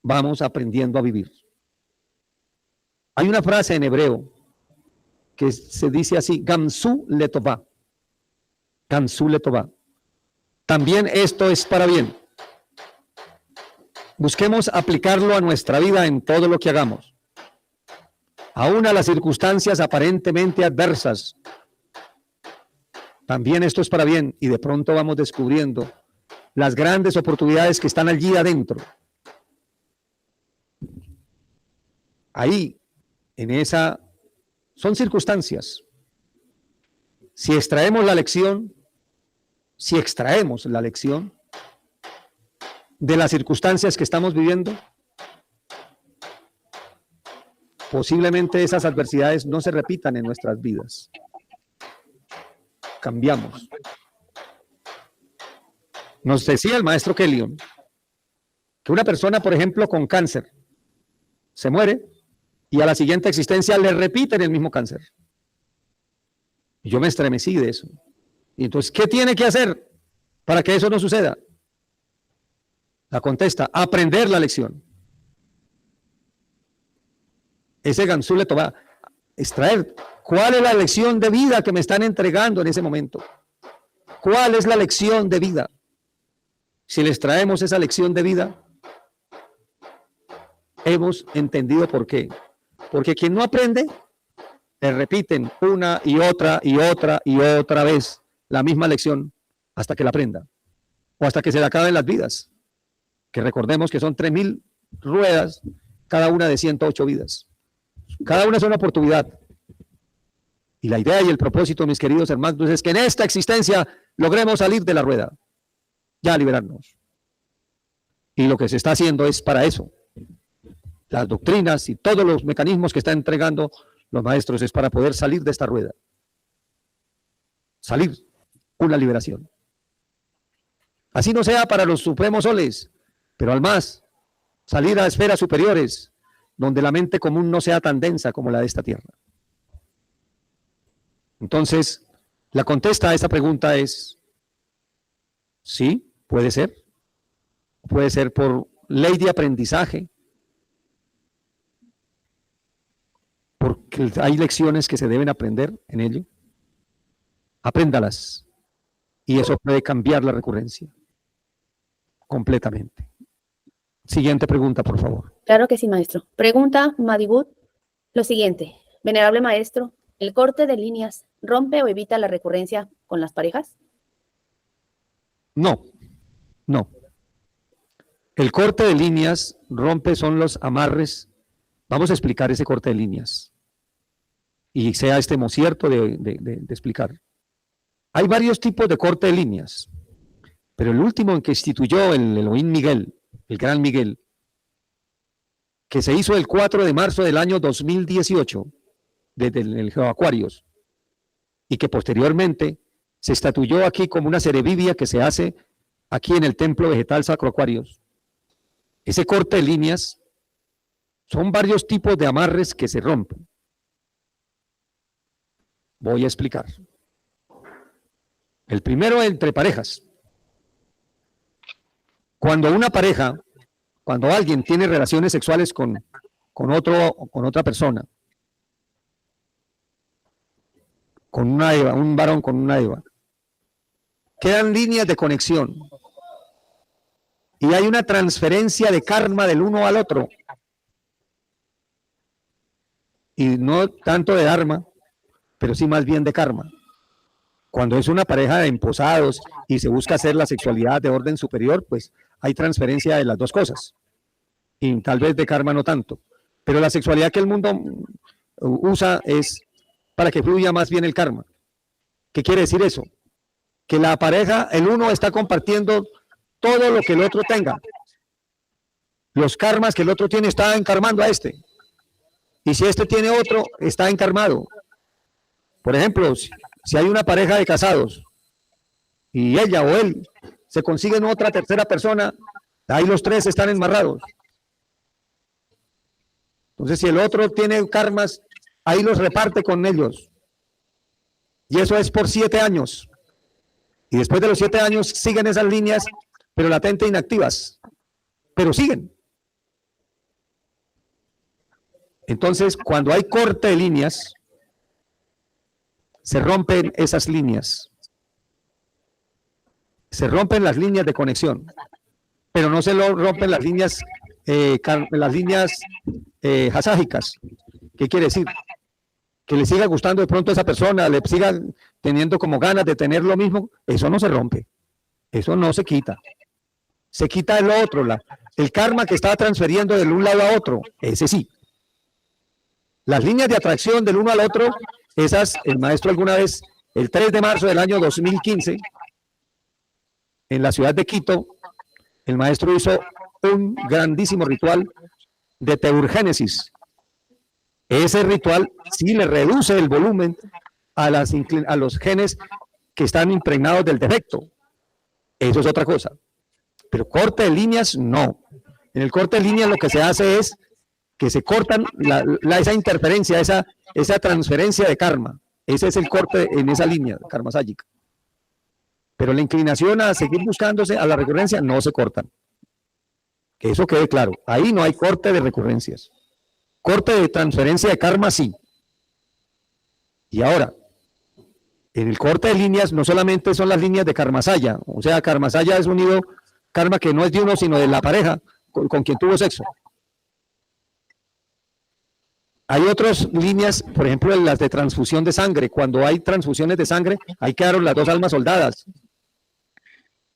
vamos aprendiendo a vivir. Hay una frase en hebreo que se dice así, Gamsu letová. Gamsu letová. También esto es para bien. Busquemos aplicarlo a nuestra vida en todo lo que hagamos. Aún a las circunstancias aparentemente adversas. También esto es para bien y de pronto vamos descubriendo las grandes oportunidades que están allí adentro. Ahí, en esa, son circunstancias. Si extraemos la lección de las circunstancias que estamos viviendo, posiblemente esas adversidades no se repitan en nuestras vidas. Cambiamos. Nos decía el maestro Kellyon que una persona, por ejemplo, con cáncer, se muere y a la siguiente existencia le repiten el mismo cáncer. Y yo me estremecí de eso. Y entonces, ¿qué tiene que hacer para que eso no suceda? La contesta, aprender la lección. Ese Gamsu letová, extraer cuál es la lección de vida que me están entregando en ese momento. ¿Cuál es la lección de vida? Si les traemos esa lección de vida, hemos entendido por qué. Porque quien no aprende, le repiten una y otra y otra y otra vez la misma lección hasta que la aprenda. O hasta que se le acaben las vidas. Que recordemos que son 3.000 ruedas, cada una de 108 vidas. Cada una es una oportunidad. Y la idea y el propósito, mis queridos hermanos, es que en esta existencia logremos salir de la rueda. Ya liberarnos. Y lo que se está haciendo es para eso. Las doctrinas y todos los mecanismos que están entregando los maestros es para poder salir de esta rueda. salir, una liberación. Así no sea para los supremos soles, pero al más, salir a esferas superiores, donde la mente común no sea tan densa como la de esta tierra. Entonces, la contesta a esta pregunta es, sí, puede ser. Puede ser por ley de aprendizaje, porque hay lecciones que se deben aprender en ello. Apréndalas y eso puede cambiar la recurrencia completamente. Siguiente pregunta, por favor. Claro que sí, maestro. Pregunta Madibut lo siguiente. Venerable maestro, ¿el corte de líneas rompe o evita la recurrencia con las parejas? No, no. El corte de líneas rompe son los amarres. Vamos a explicar ese corte de líneas. Y sea cierto de explicar. Hay varios tipos de corte de líneas, pero el último en que instituyó el Elohim Miguel, el gran Miguel, que se hizo el 4 de marzo del año 2018, desde el Geoacuarios, y que posteriormente se estatuyó aquí como una cerevidia que se hace aquí en el Templo Vegetal Sacro Acuarios. Ese corte de líneas son varios tipos de amarres que se rompen. Voy a explicar. El primero entre parejas. Cuando una pareja, cuando alguien tiene relaciones sexuales con otra persona, con una Eva, un varón con una Eva, quedan líneas de conexión y hay una transferencia de karma del uno al otro y no tanto de dharma, pero sí más bien de karma. Cuando es una pareja de emposados y se busca hacer la sexualidad de orden superior, pues hay transferencia de las dos cosas. Y tal vez de karma no tanto. Pero la sexualidad que el mundo usa es para que fluya más bien el karma. ¿Qué quiere decir eso? Que la pareja, el uno está compartiendo todo lo que el otro tenga. Los karmas que el otro tiene está enkarmando a este. Y si este tiene otro, está enkarmado. Por ejemplo, si hay una pareja de casados y ella o él se consiguen otra tercera persona, ahí los tres están enmarrados. Entonces, si el otro tiene karmas, ahí los reparte con ellos. Y eso es por 7 años. Y después de los 7 años siguen esas líneas, pero latente inactivas. Pero siguen. Entonces, cuando hay corte de líneas, se rompen esas líneas. Se rompen las líneas de conexión, pero no se rompen las líneas haságicas. ¿Qué quiere decir? Que le siga gustando de pronto a esa persona, le siga teniendo como ganas de tener lo mismo, eso no se rompe, eso no se quita. Se quita el otro, el karma que está transfiriendo de un lado a otro, ese sí. Las líneas de atracción del uno al otro, esas, el maestro alguna vez, el 3 de marzo del año 2015, en la ciudad de Quito, el maestro hizo un grandísimo ritual de teurgénesis. Ese ritual sí le reduce el volumen a los genes que están impregnados del defecto. Eso es otra cosa. Pero corte de líneas, no. En el corte de líneas lo que se hace es que se cortan esa interferencia, esa transferencia de karma. Ese es el corte en esa línea, karma sáyica. Pero la inclinación a seguir buscándose a la recurrencia no se cortan. Que eso quede claro. Ahí no hay corte de recurrencias. Corte de transferencia de karma, sí. Y ahora, en el corte de líneas no solamente son las líneas de karmasaya, o sea, karmasaya es unido karma que no es de uno, sino de la pareja con quien tuvo sexo. Hay otras líneas, por ejemplo, las de transfusión de sangre. Cuando hay transfusiones de sangre, ahí quedaron las dos almas soldadas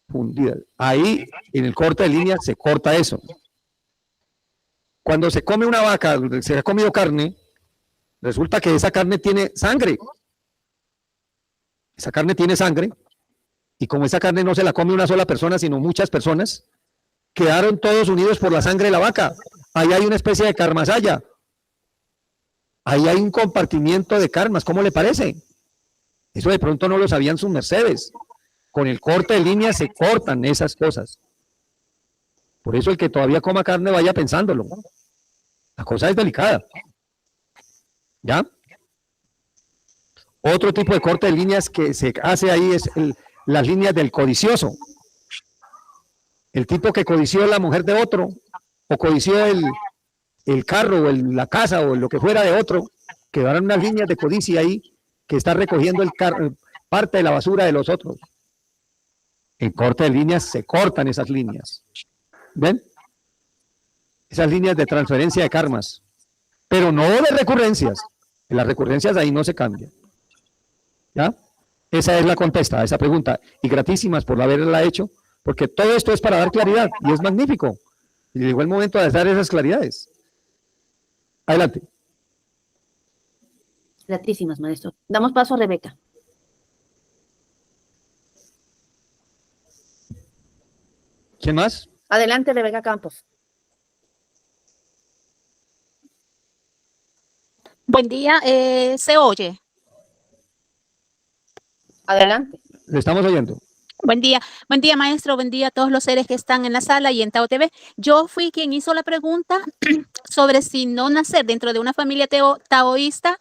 fundidas. Ahí, en el corte de línea, se corta eso. Cuando se come una vaca, se ha comido carne, resulta que esa carne tiene sangre. Esa carne tiene sangre, y como esa carne no se la come una sola persona, sino muchas personas, quedaron todos unidos por la sangre de la vaca. Ahí hay una especie de karmasaya. Ahí hay un compartimiento de karmas, ¿cómo le parece? Eso de pronto no lo sabían sus mercedes. Con el corte de línea se cortan esas cosas. Por eso el que todavía coma carne vaya pensándolo. La cosa es delicada. ¿Ya? Otro tipo de corte de líneas que se hace ahí es las líneas del codicioso. El tipo que codició la mujer de otro, o codició el carro, o la casa, o lo que fuera de otro, quedaron unas líneas de codicia ahí que está recogiendo parte de la basura de los otros. En corte de líneas se cortan esas líneas. ¿Ven? Esas líneas de transferencia de karmas. Pero no de recurrencias. Las recurrencias ahí no se cambian. ¿Ya? Esa es la contesta a esa pregunta. Y gratísimas por haberla hecho, porque todo esto es para dar claridad y es magnífico. Y llegó el momento de dar esas claridades. Adelante. Gratísimas, maestro. Damos paso a Rebeca. ¿Quién más? Adelante, Rebeca Campos. Buen día, ¿se oye? Adelante. Le estamos oyendo. Buen día, maestro, buen día a todos los seres que están en la sala y en Tao TV. Yo fui quien hizo la pregunta sobre si no nacer dentro de una familia taoísta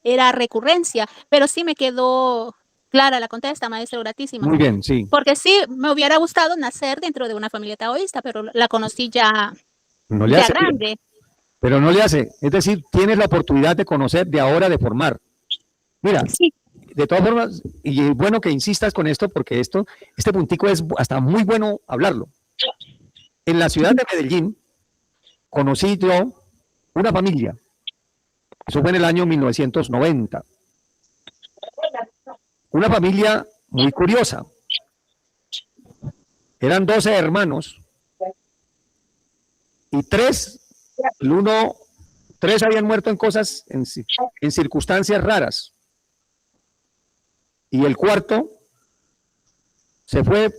era recurrencia, pero sí me quedó clara la contesta, maestro, gratísima. Muy bien, sí. Porque sí, me hubiera gustado nacer dentro de una familia taoísta, pero la conocí ya, No le ya hace, grande. pero no le hace. Es decir, tienes la oportunidad de conocer de ahora, de formar. Mira, Sí, de todas formas, y es bueno que insistas con esto, porque este puntico es hasta muy bueno hablarlo. En la ciudad de Medellín, conocí yo una familia. Eso fue en el año 1990. Una familia muy curiosa. Eran 12 hermanos y tres habían muerto en cosas, en circunstancias raras. Y el cuarto se fue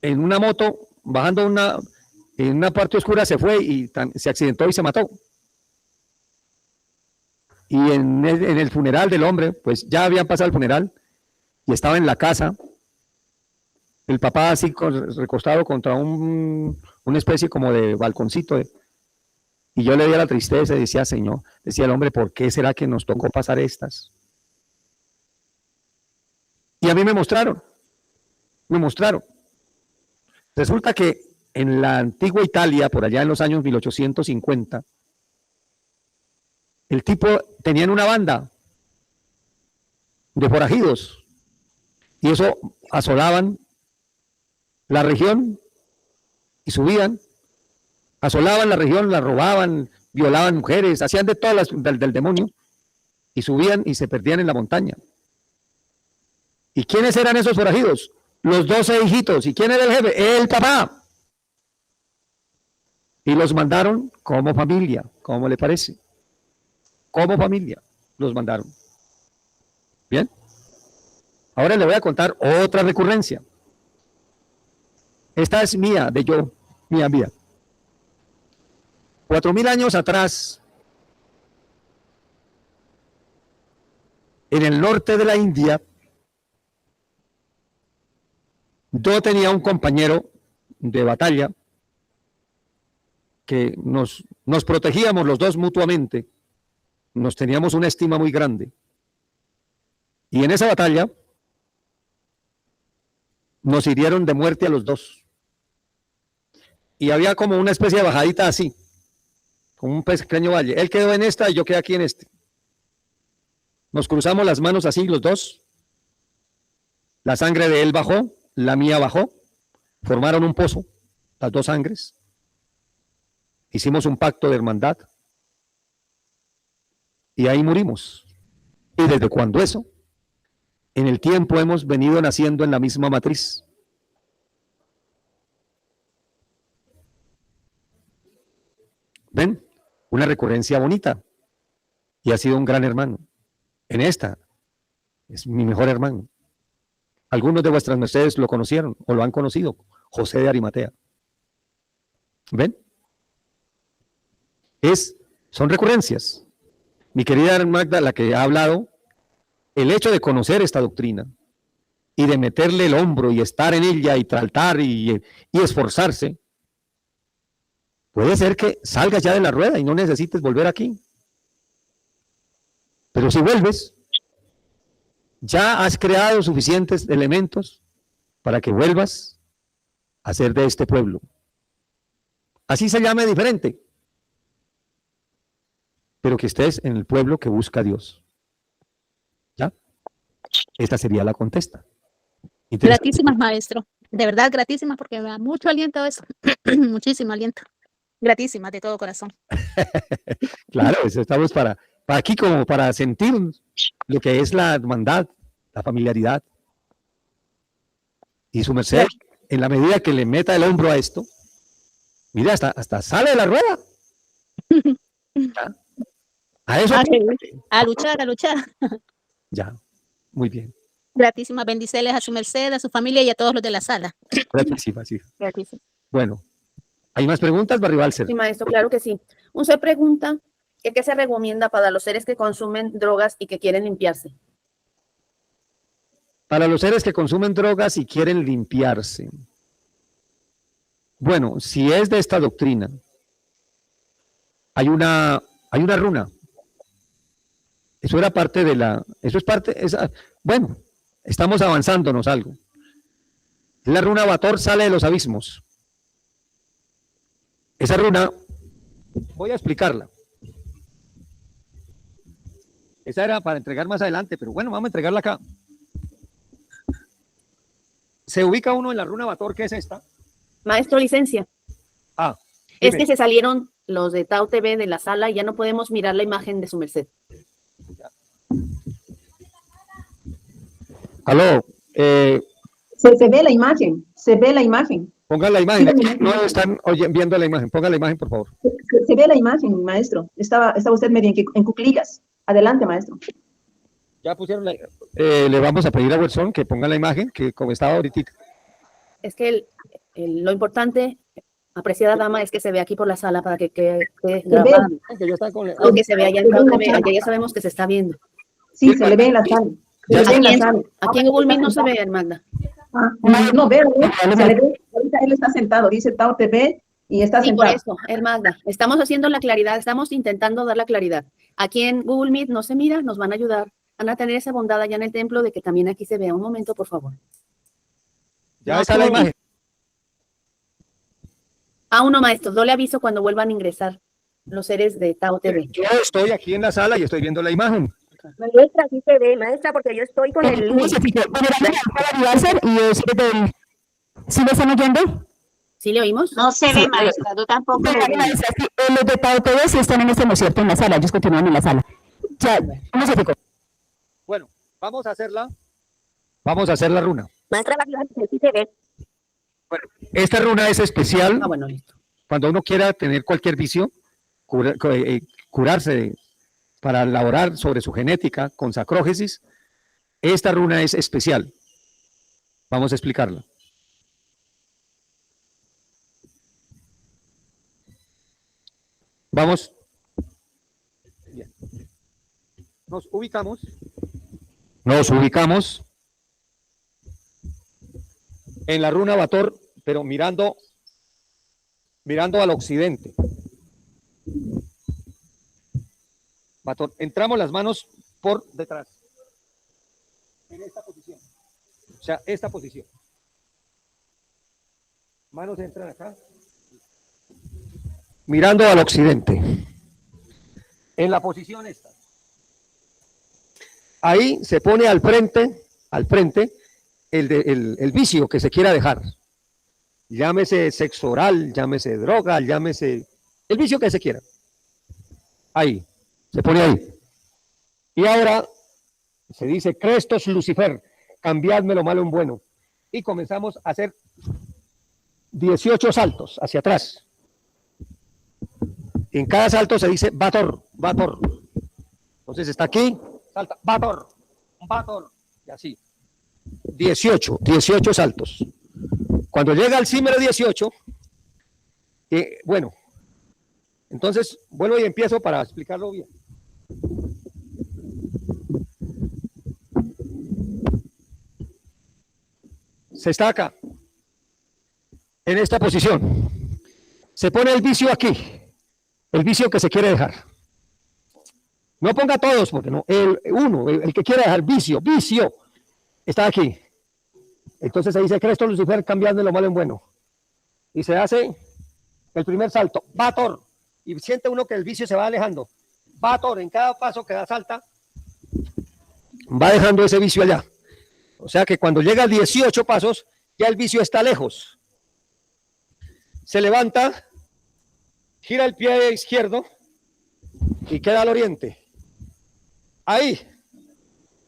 en una moto, bajando en una parte oscura, se fue y se accidentó y se mató. Y en el funeral del hombre, pues ya habían pasado el funeral y estaba en la casa, el papá así recostado contra una especie como de balconcito. Y yo le veía la tristeza y decía, Señor, decía el hombre, ¿por qué será que nos tocó pasar estas? Y a mí me mostraron. Resulta que en la antigua Italia, por allá en los años 1850, el tipo tenían una banda de forajidos y eso asolaban la región y subían, asolaban la región, la robaban, violaban mujeres, hacían de todas del demonio y subían y se perdían en la montaña. ¿Y quiénes eran esos forajidos? Los 12 hijitos. ¿Y quién era el jefe? El papá. Y los mandaron como familia, ¿cómo le parece? Como familia los mandaron. Bien. Ahora le voy a contar otra recurrencia. Esta es mía, mía. 4000 años atrás, en el norte de la India, yo tenía un compañero de batalla que nos protegíamos los dos mutuamente, nos teníamos una estima muy grande. Y en esa batalla nos hirieron de muerte a los dos. Y había como una especie de bajadita así, como un pequeño valle. Él quedó en esta y yo quedé aquí en este. Nos cruzamos las manos así los dos. La sangre de él bajó, la mía bajó. Formaron un pozo, las dos sangres. Hicimos un pacto de hermandad. Y ahí murimos. Y desde cuando eso, en el tiempo hemos venido naciendo en la misma matriz. ¿Ven? Una recurrencia bonita. Y ha sido un gran hermano. En esta es mi mejor hermano. Algunos de vuestras mercedes lo conocieron o lo han conocido. José de Arimatea. ¿Ven? Son recurrencias. Mi querida Magda, la que ha hablado, el hecho de conocer esta doctrina y de meterle el hombro y estar en ella y tratar y esforzarse, puede ser que salgas ya de la rueda y no necesites volver aquí. Pero si vuelves, ya has creado suficientes elementos para que vuelvas a ser de este pueblo. Así se llame diferente, pero que estés en el pueblo que busca a Dios. ¿Ya? Esta sería la contesta. Interesante. Gratísimas, maestro. De verdad, gratísimas, porque me da mucho aliento eso. Muchísimo aliento. Gratísimas de todo corazón. Claro, eso estamos para aquí como para sentir lo que es la hermandad, la familiaridad. Y su merced, en la medida que le meta el hombro a esto, mira, hasta sale de la rueda. ¿Ya? A eso. A luchar, a luchar. Ya, muy bien. Gratísimas, bendiceles a su merced, a su familia y a todos los de la sala. Gratísimas, sí. Gratísimas. Bueno, ¿hay más preguntas, Barribalser? Sí, maestro, claro que sí. Usted pregunta que qué se recomienda para los seres que consumen drogas y que quieren limpiarse. Para los seres que consumen drogas y quieren limpiarse. Bueno, si es de esta doctrina, hay una runa. Eso era parte de eso es parte, bueno, estamos avanzándonos algo. La runa Bator sale de los abismos. Esa runa, voy a explicarla. Esa era para entregar más adelante, pero bueno, vamos a entregarla acá. Se ubica uno en la runa Bator, que es esta. Maestro, licencia. Ah, Es dime. que se salieron los de Tao TV de la sala y ya no podemos mirar la imagen de su merced. Aló, Se ve la imagen, se ve la imagen. pongan la imagen. Aquí no están viendo la imagen. Pongan la imagen, por favor. Se ve la imagen, maestro. Estaba usted medio en cuclillas. Adelante, maestro. Ya pusieron le vamos a pedir a Wilson que ponga la imagen, que como estaba ahorita. Es que lo importante, apreciada dama, es que se ve aquí por la sala para que quede grabado. Que ya está con la- Aunque se vea allá en Tao TV, allá ya sabemos que se está viendo. Sí, se le ve en la sala. Se le ve en la sala. Aquí en Google Meet no se ve, hermana. No, veo, se le ve. Ahorita él está sentado, dice Tao TV y está Sí, por sentado. eso, hermana, estamos haciendo la claridad, estamos intentando dar la claridad. Aquí en Google Meet no se mira, nos van a ayudar. Van a tener esa bondad allá en el templo de que también aquí se vea. Un momento, por favor. Ya está la imagen. Uno, maestro, no le aviso cuando vuelvan a ingresar los seres de Tao TV. Yo estoy aquí en la sala y estoy viendo la imagen. Maestra, sí se ve, maestra, porque yo estoy con el link. ¿Sí me están oyendo? ¿Sí le oímos? No se ve, maestra, tú tampoco. Los de Tao TV sí están en este concierto en la sala, ellos continúan en la sala. Ya, ¿cómo se ficó? Bueno, vamos a hacerla. Vamos a hacer la runa. Maestra, sí se ve. Bueno, esta runa es especial Bueno, listo. cuando uno quiera tener cualquier vicio, curarse para elaborar sobre su genética con sacrógesis. Esta runa es especial. Vamos a explicarla. Vamos. Bien. Nos ubicamos. En la runa Bator, pero mirando al occidente. Bator, entramos las manos por detrás. En esta posición. O sea, esta posición. Manos entran acá. Mirando al occidente. En la posición esta. Ahí se pone al frente el vicio que se quiera dejar. Llámese sexo oral, llámese droga, llámese el vicio que se quiera. Ahí, se pone ahí. Y ahora se dice, Crestos Lucifer, cambiadme lo malo en bueno. Y comenzamos a hacer 18 saltos hacia atrás. En cada salto se dice Bator, Bator. Entonces está aquí, salta, Bator, Bator, y así. 18 saltos. Cuando llega al número 18, bueno, entonces vuelvo y empiezo para explicarlo bien. se está acá, en esta posición. Se pone el vicio aquí, el vicio que se quiere dejar. No ponga todos, porque no, el que quiere dejar vicio, está aquí. Entonces se dice, Cristo Lucifer, cambiando lo malo en bueno. Y se hace el primer salto, Vator, y siente uno que el vicio se va alejando. Vator, en cada paso que da salta, va dejando ese vicio allá. O sea que cuando llega a 18 pasos, ya el vicio está lejos. Se levanta, gira el pie izquierdo y queda al oriente. Ahí,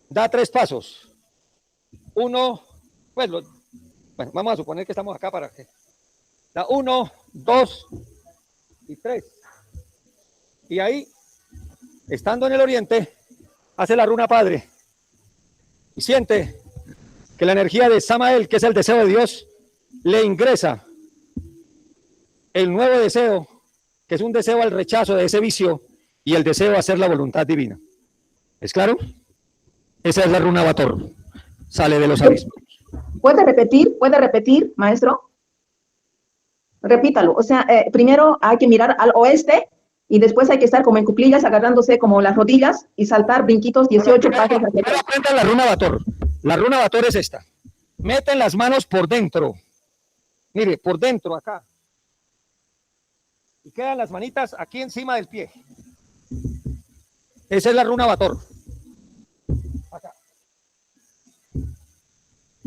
da 3 pasos. Uno, bueno, vamos a suponer que estamos acá para que. Da 1, 2 y 3. Y ahí, estando en el oriente, hace la runa padre. Y siente que la energía de Samael, que es el deseo de Dios, le ingresa el nuevo deseo, que es un deseo al rechazo de ese vicio y el deseo a hacer la voluntad divina. ¿Es claro? Esa es la runa Vator. Sale de los abismos. ¿Puede repetir, maestro? Repítalo. O sea, primero hay que mirar al oeste y después hay que estar como en cuclillas, agarrándose como las rodillas y saltar brinquitos 18 pasos. Primero aprendan la runa Vator. La runa Vator es esta. Meten las manos por dentro. Mire, por dentro acá. Y quedan las manitas aquí encima del pie. Esa es la runa Vator. Acá.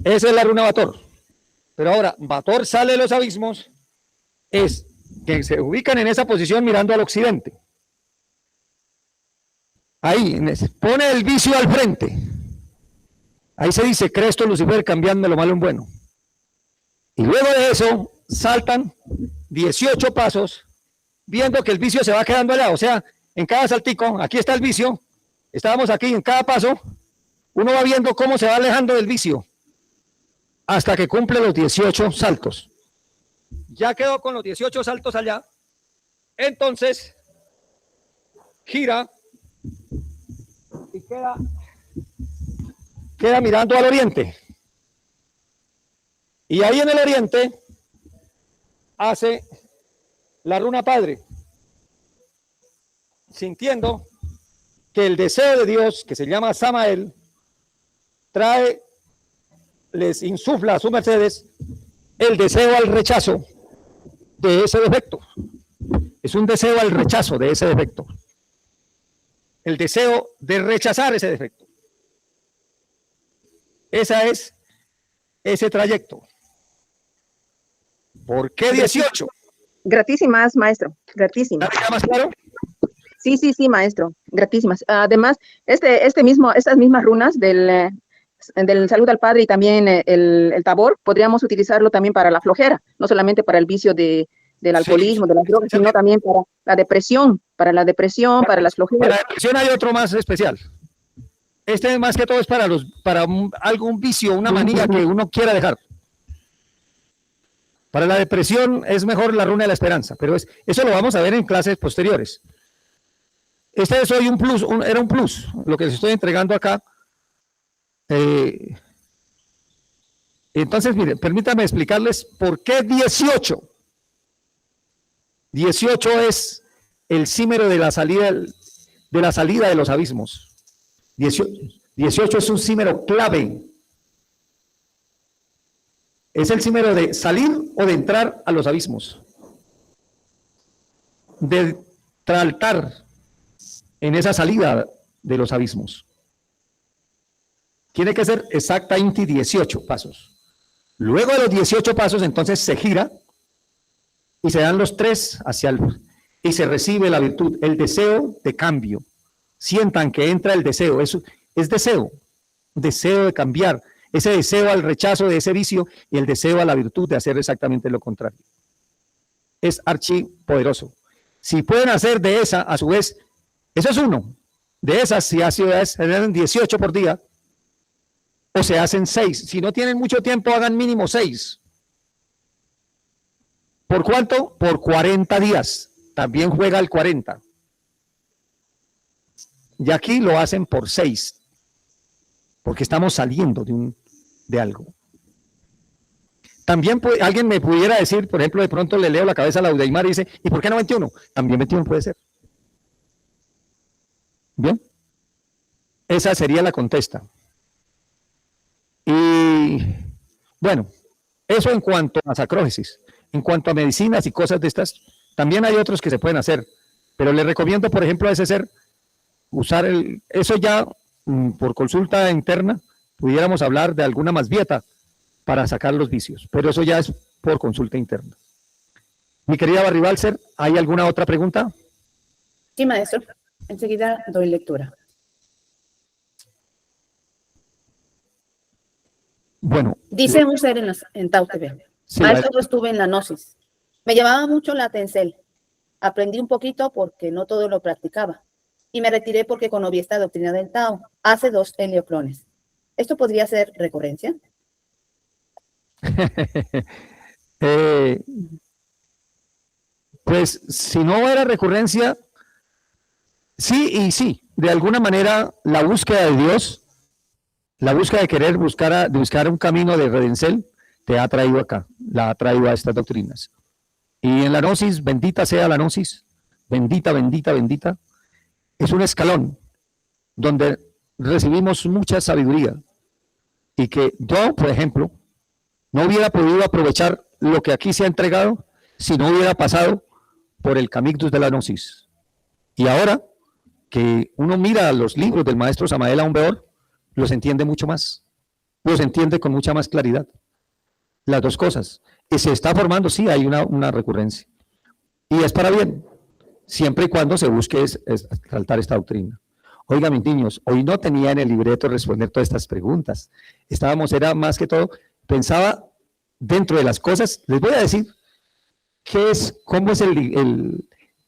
Esa es la runa Vator. Pero ahora, Vator sale de los abismos, es que se ubican en esa posición mirando al occidente. Ahí, pone el vicio al frente. Ahí se dice, Cristo Lucifer, cambiando lo malo en bueno. Y luego de eso, saltan 18 pasos, viendo que el vicio se va quedando allá. O sea, en cada saltico, aquí está el vicio, estábamos aquí, en cada paso, uno va viendo cómo se va alejando del vicio, hasta que cumple los 18 saltos. Ya quedó con los 18 saltos allá, entonces gira y queda mirando al oriente. Y ahí en el oriente hace la runa padre, sintiendo que el deseo de Dios, que se llama Samael, les insufla a sus mercedes el deseo al rechazo de ese defecto. Es un deseo al rechazo de ese defecto. El deseo de rechazar ese defecto. Ese es ese trayecto. ¿Por qué 18? Gratísimas, maestro, gratísimas. ¿Ya más claro? Sí, maestro, gratísimas. Además, estas mismas runas del Salud al Padre y también el Tabor, podríamos utilizarlo también para la flojera, no solamente para el vicio del alcoholismo, de las drogas, sino también para la depresión, para las flojeras. Para la depresión hay otro más especial. Este más que todo es para algún vicio, una manía que uno quiera dejar. Para la depresión es mejor la runa de la esperanza, pero eso lo vamos a ver en clases posteriores. Este es hoy era un plus, lo que les estoy entregando acá. Entonces, miren, permítanme explicarles por qué 18. 18 es el símbolo de la salida de los abismos. 18 es un símbolo clave. Es el símbolo de salir o de entrar a los abismos. De saltar en esa salida de los abismos. Tiene que ser exactamente 18 pasos. Luego de los 18 pasos, entonces se gira y se dan los 3 y se recibe la virtud, el deseo de cambio. Sientan que entra el deseo, es deseo de cambiar, ese deseo al rechazo de ese vicio y el deseo a la virtud de hacer exactamente lo contrario. Es archipoderoso. Si pueden hacer de esa, a su vez, eso es uno. De esas, si hacen 18 por día, o se hacen 6. Si no tienen mucho tiempo, hagan mínimo 6. ¿Por cuánto? Por 40 días. También juega el 40. Y aquí lo hacen por 6. Porque estamos saliendo de algo. También alguien me pudiera decir, por ejemplo, de pronto le leo la cabeza a la Audeimar y dice, ¿y por qué no 21? También 21 puede ser. Bien. Esa sería la contesta. Y bueno, eso en cuanto a sacrógesis. En cuanto a medicinas y cosas de estas, también hay otros que se pueden hacer. Pero le recomiendo, por ejemplo, a ese ser, usar eso ya por consulta interna, pudiéramos hablar de alguna masbieta para sacar los vicios, pero eso ya es por consulta interna. Mi querida Barry Balser, ¿hay alguna otra pregunta? Sí, maestro. Enseguida doy lectura. Bueno. Dice un ser en Tau TV. Sí, maestro, yo estuve en la gnosis. Me llamaba mucho la Tencel. Aprendí un poquito porque no todo lo practicaba. Y me retiré porque conocí esta doctrina del Tao hace 2 helioclones. ¿Esto podría ser recurrencia? Pues si no era recurrencia, sí y sí. De alguna manera, la búsqueda de Dios, la búsqueda de querer buscar un camino de redención, te ha traído acá, la ha traído a estas doctrinas. Y en la gnosis, bendita sea la gnosis, bendita, bendita, bendita, es un escalón donde recibimos mucha sabiduría y que yo, por ejemplo, no hubiera podido aprovechar lo que aquí se ha entregado si no hubiera pasado por el camictus de la gnosis. Y ahora que uno mira los libros del maestro Samael Aun Weor, los entiende mucho más, los entiende con mucha más claridad. Las dos cosas. Y se está formando, sí, hay una recurrencia. Y es para bien, siempre y cuando se busque saltar esta doctrina. Oiga, mis niños, hoy no tenía en el libreto responder todas estas preguntas. Era más que todo, pensaba dentro de las cosas, les voy a decir cómo es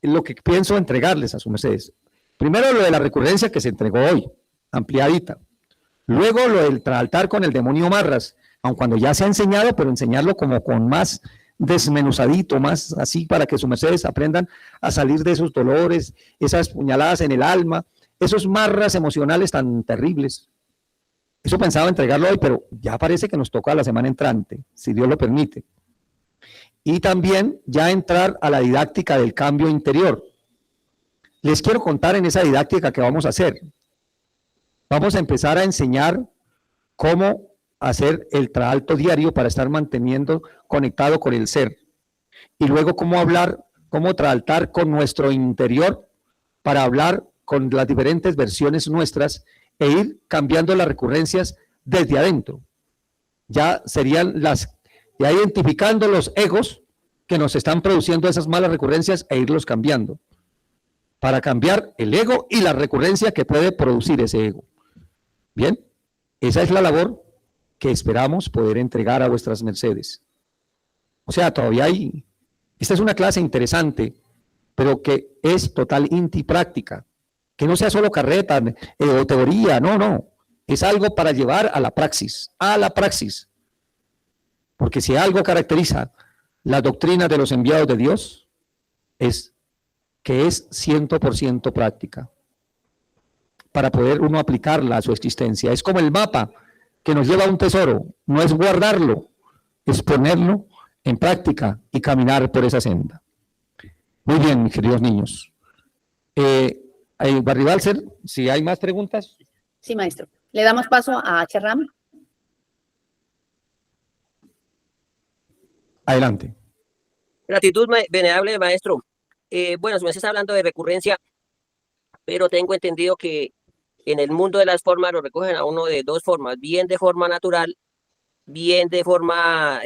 lo que pienso entregarles a sus mercedes. Primero lo de la recurrencia que se entregó hoy, ampliadita. Luego lo del altar con el demonio Marras, aun cuando ya se ha enseñado, pero enseñarlo como con más desmenuzadito, más así para que sus mercedes aprendan a salir de esos dolores, esas puñaladas en el alma, esos marras emocionales tan terribles. Eso pensaba entregarlo hoy, pero ya parece que nos toca la semana entrante, si Dios lo permite. Y también ya entrar a la didáctica del cambio interior. Les quiero contar en esa didáctica que vamos a hacer. Vamos a empezar a enseñar cómo hacer el traalto diario para estar manteniendo conectado con el ser. Y luego cómo traaltar con nuestro interior para hablar con las diferentes versiones nuestras e ir cambiando las recurrencias desde adentro. Ya serían ya identificando los egos que nos están produciendo esas malas recurrencias e irlos cambiando. Para cambiar el ego y la recurrencia que puede producir ese ego. Bien, esa es la labor que esperamos poder entregar a vuestras mercedes. O sea, todavía esta es una clase interesante, pero que es total inti práctica, que no sea solo carreta o teoría, no, es algo para llevar a la praxis, porque si algo caracteriza la doctrina de los enviados de Dios, es que es 100% práctica, para poder uno aplicarla a su existencia. Es como el mapa que nos lleva a un tesoro, no es guardarlo, es ponerlo en práctica y caminar por esa senda. Muy bien, mis queridos niños. Barry Balser, si hay más preguntas. Sí, maestro. Le damos paso a Cherram. Adelante. Gratitud, venerable maestro. Bueno, se me está hablando de recurrencia, pero tengo entendido que en el mundo de las formas lo recogen a uno de 2 formas, bien de forma natural, bien de forma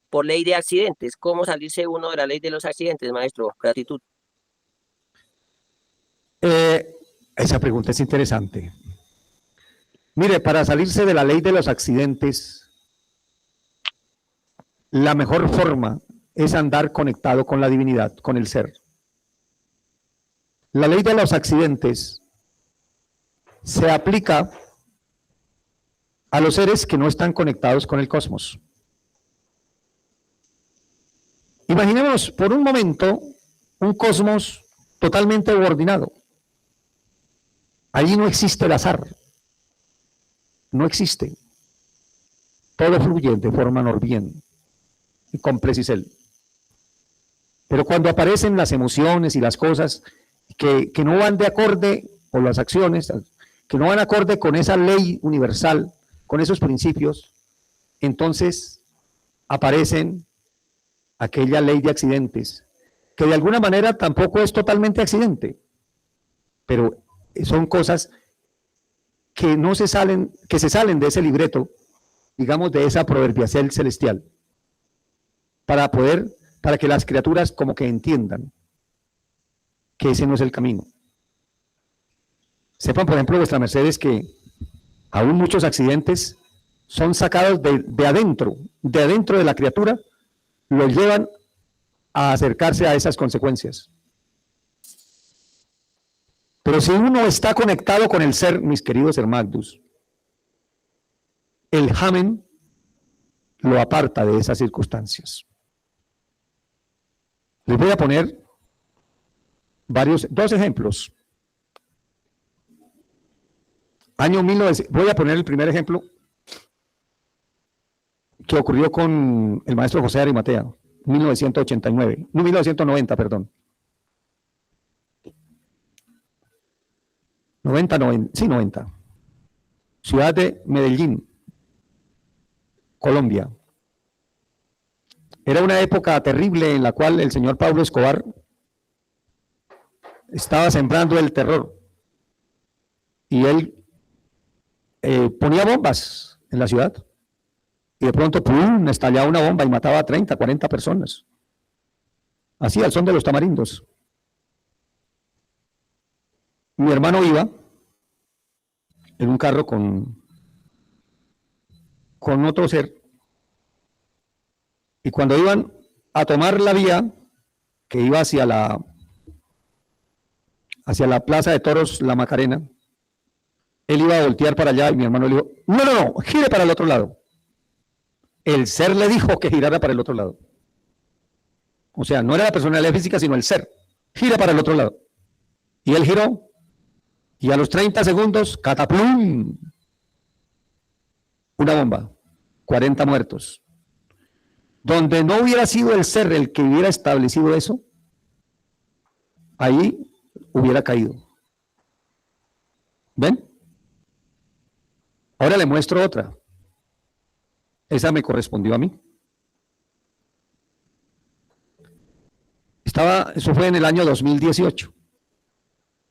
por ley de accidentes. ¿Cómo salirse uno de la ley de los accidentes, maestro? Gratitud. Esa pregunta es interesante. Mire, para salirse de la ley de los accidentes, la mejor forma es andar conectado con la divinidad, con el ser. La ley de los accidentes se aplica a los seres que no están conectados con el cosmos. Imaginemos por un momento un cosmos totalmente coordinado. Allí no existe el azar. No existe. todo fluye de forma normal y con precisión. Pero cuando aparecen las emociones y las cosas que no van de acorde, o las acciones, que no van acorde con esa ley universal, con esos principios, entonces aparecen aquella ley de accidentes, que de alguna manera tampoco es totalmente accidente, pero son cosas que no se salen, que se salen de ese libreto, digamos, de esa proverbiación celestial, para que las criaturas como que entiendan que ese no es el camino. Sepan, por ejemplo, vuestra mercedes, que aún muchos accidentes son sacados de adentro de la criatura, lo llevan a acercarse a esas consecuencias. Pero si uno está conectado con el ser, mis queridos hermanos, el Hamen lo aparta de esas circunstancias. Les voy a poner dos ejemplos. Voy a poner el primer ejemplo que ocurrió con el maestro José de Arimatea, 1990, perdón. 90. Ciudad de Medellín, Colombia. Era una época terrible en la cual el señor Pablo Escobar estaba sembrando el terror y él ponía bombas en la ciudad y de pronto ¡pum!, estallaba una bomba y mataba a 30, 40 personas. Así, al son de los tamarindos. Mi hermano iba en un carro con otro ser, y cuando iban a tomar la vía que iba hacia la Plaza de Toros La Macarena, él iba a voltear para allá y mi hermano le dijo, no, gire para el otro lado. El ser le dijo que girara para el otro lado. O sea, no era la personalidad física, sino el ser. Gira para el otro lado. Y él giró, y a los 30 segundos, ¡cataplum! Una bomba, 40 muertos. Donde no hubiera sido el ser el que hubiera establecido eso, ahí hubiera caído. ¿Ven? Ahora le muestro otra. Esa me correspondió a mí. Eso fue en el año 2018.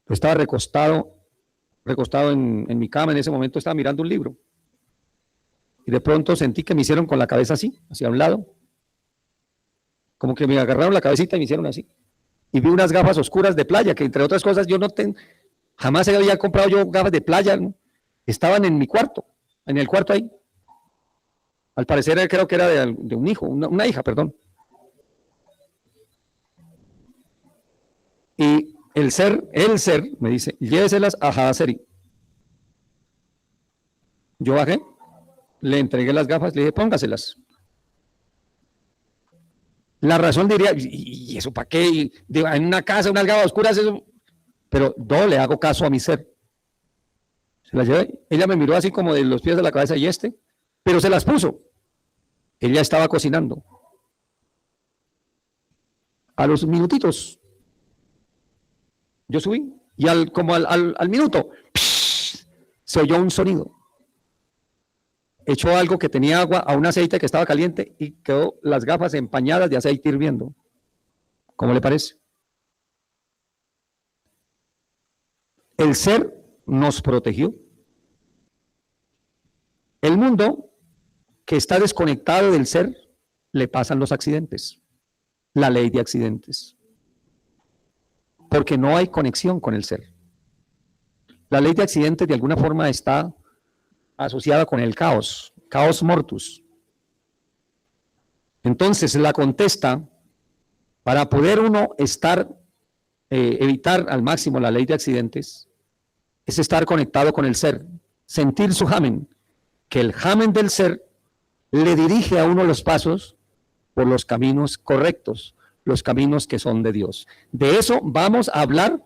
Yo estaba recostado en mi cama, en ese momento estaba mirando un libro. Y de pronto sentí que me hicieron con la cabeza así, hacia un lado. Como que me agarraron la cabecita y me hicieron así. Y vi unas gafas oscuras de playa, que entre otras cosas jamás había comprado yo gafas de playa, ¿no? Estaban en mi cuarto, en el cuarto ahí. Al parecer creo que era de un hijo, una hija, perdón. Y el ser me dice, lléveselas a Hadaseri. Yo bajé, le entregué las gafas, le dije, póngaselas. La razón diría, ¿y eso para qué? En una casa, unas gafas oscuras, eso. Pero no le hago caso a mi ser. Se las llevé. Ella me miró así como de los pies de la cabeza pero se las puso. Ella estaba cocinando. A los minutitos, yo subí y al minuto, se oyó un sonido. Echó algo que tenía agua a un aceite que estaba caliente y quedó las gafas empañadas de aceite hirviendo. ¿Cómo le parece? El ser nos protegió. El mundo que está desconectado del ser, le pasan los accidentes. La ley de accidentes. Porque no hay conexión con el ser. La ley de accidentes de alguna forma está asociada con el caos mortus. Entonces la contesta, para poder uno evitar al máximo la ley de accidentes, es estar conectado con el ser, sentir su Hamen, que el Hamen del ser le dirige a uno los pasos por los caminos correctos, los caminos que son de Dios. De eso vamos a hablar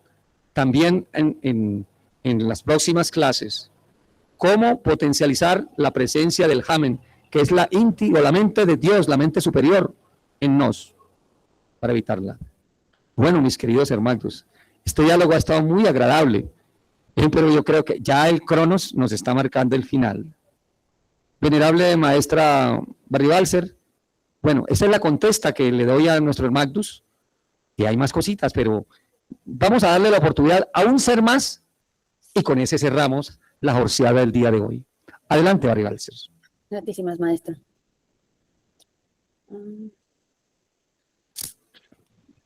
también en las próximas clases. Cómo potencializar la presencia del Hamen que es la inti o la mente de Dios, la mente superior en nos, para evitarla. Bueno, mis queridos hermanos, este diálogo ha estado muy agradable, pero yo creo que ya el Cronos nos está marcando el final. Venerable maestra Barribalser, bueno, esa es la contesta que le doy a nuestro Magnus, y hay más cositas, pero vamos a darle la oportunidad a un ser más, y con ese cerramos la jorciada del día de hoy. Adelante, Barribalser. Gratísimas, maestra.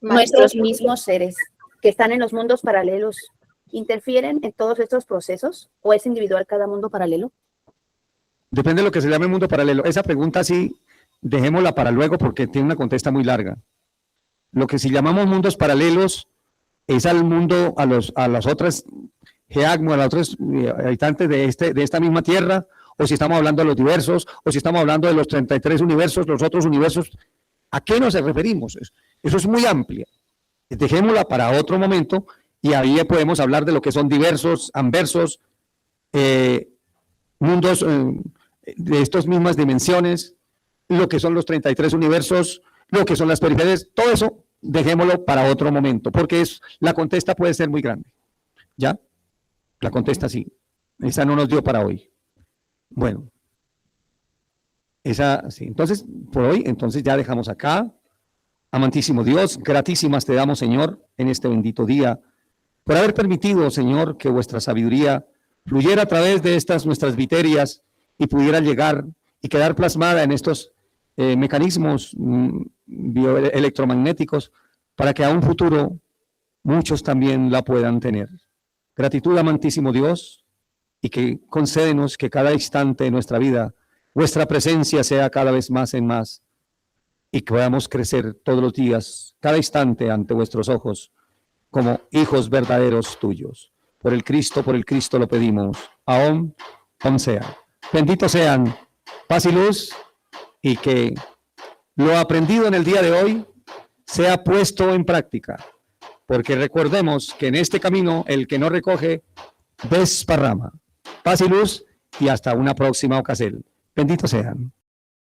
Nuestros mismos seres que están en los mundos paralelos, ¿interfieren en todos estos procesos o es individual cada mundo paralelo? Depende de lo que se llame mundo paralelo. Esa pregunta sí, dejémosla para luego porque tiene una contesta muy larga. Lo que si llamamos mundos paralelos es al mundo, a las otras geagmo, a los otros habitantes de esta misma tierra, o si estamos hablando de los diversos, o si estamos hablando de los 33 universos, los otros universos. ¿A qué nos referimos? Eso es muy amplio. Dejémosla para otro momento y ahí podemos hablar de lo que son diversos, anversos, mundos de estas mismas dimensiones, lo que son los 33 universos, lo que son las periferias, todo eso dejémoslo para otro momento, porque la contesta puede ser muy grande. ¿Ya? La contesta sí. Esa no nos dio para hoy. Bueno. Esa sí. Entonces, por hoy, entonces ya dejamos acá. Amantísimo Dios, gratísimas te damos, Señor, en este bendito día, por haber permitido, Señor, que vuestra sabiduría fluyera a través de estas nuestras viterias y pudiera llegar y quedar plasmada en estos mecanismos electromagnéticos para que a un futuro muchos también la puedan tener. Gratitud, amantísimo Dios, y que concédenos que cada instante de nuestra vida vuestra presencia sea cada vez más en más y que podamos crecer todos los días, cada instante ante vuestros ojos como hijos verdaderos tuyos. Por el Cristo lo pedimos. Aún sea. Benditos sean, paz y luz, y que lo aprendido en el día de hoy sea puesto en práctica, porque recordemos que en este camino el que no recoge desparrama. Paz y luz y hasta una próxima ocasión. Benditos sean.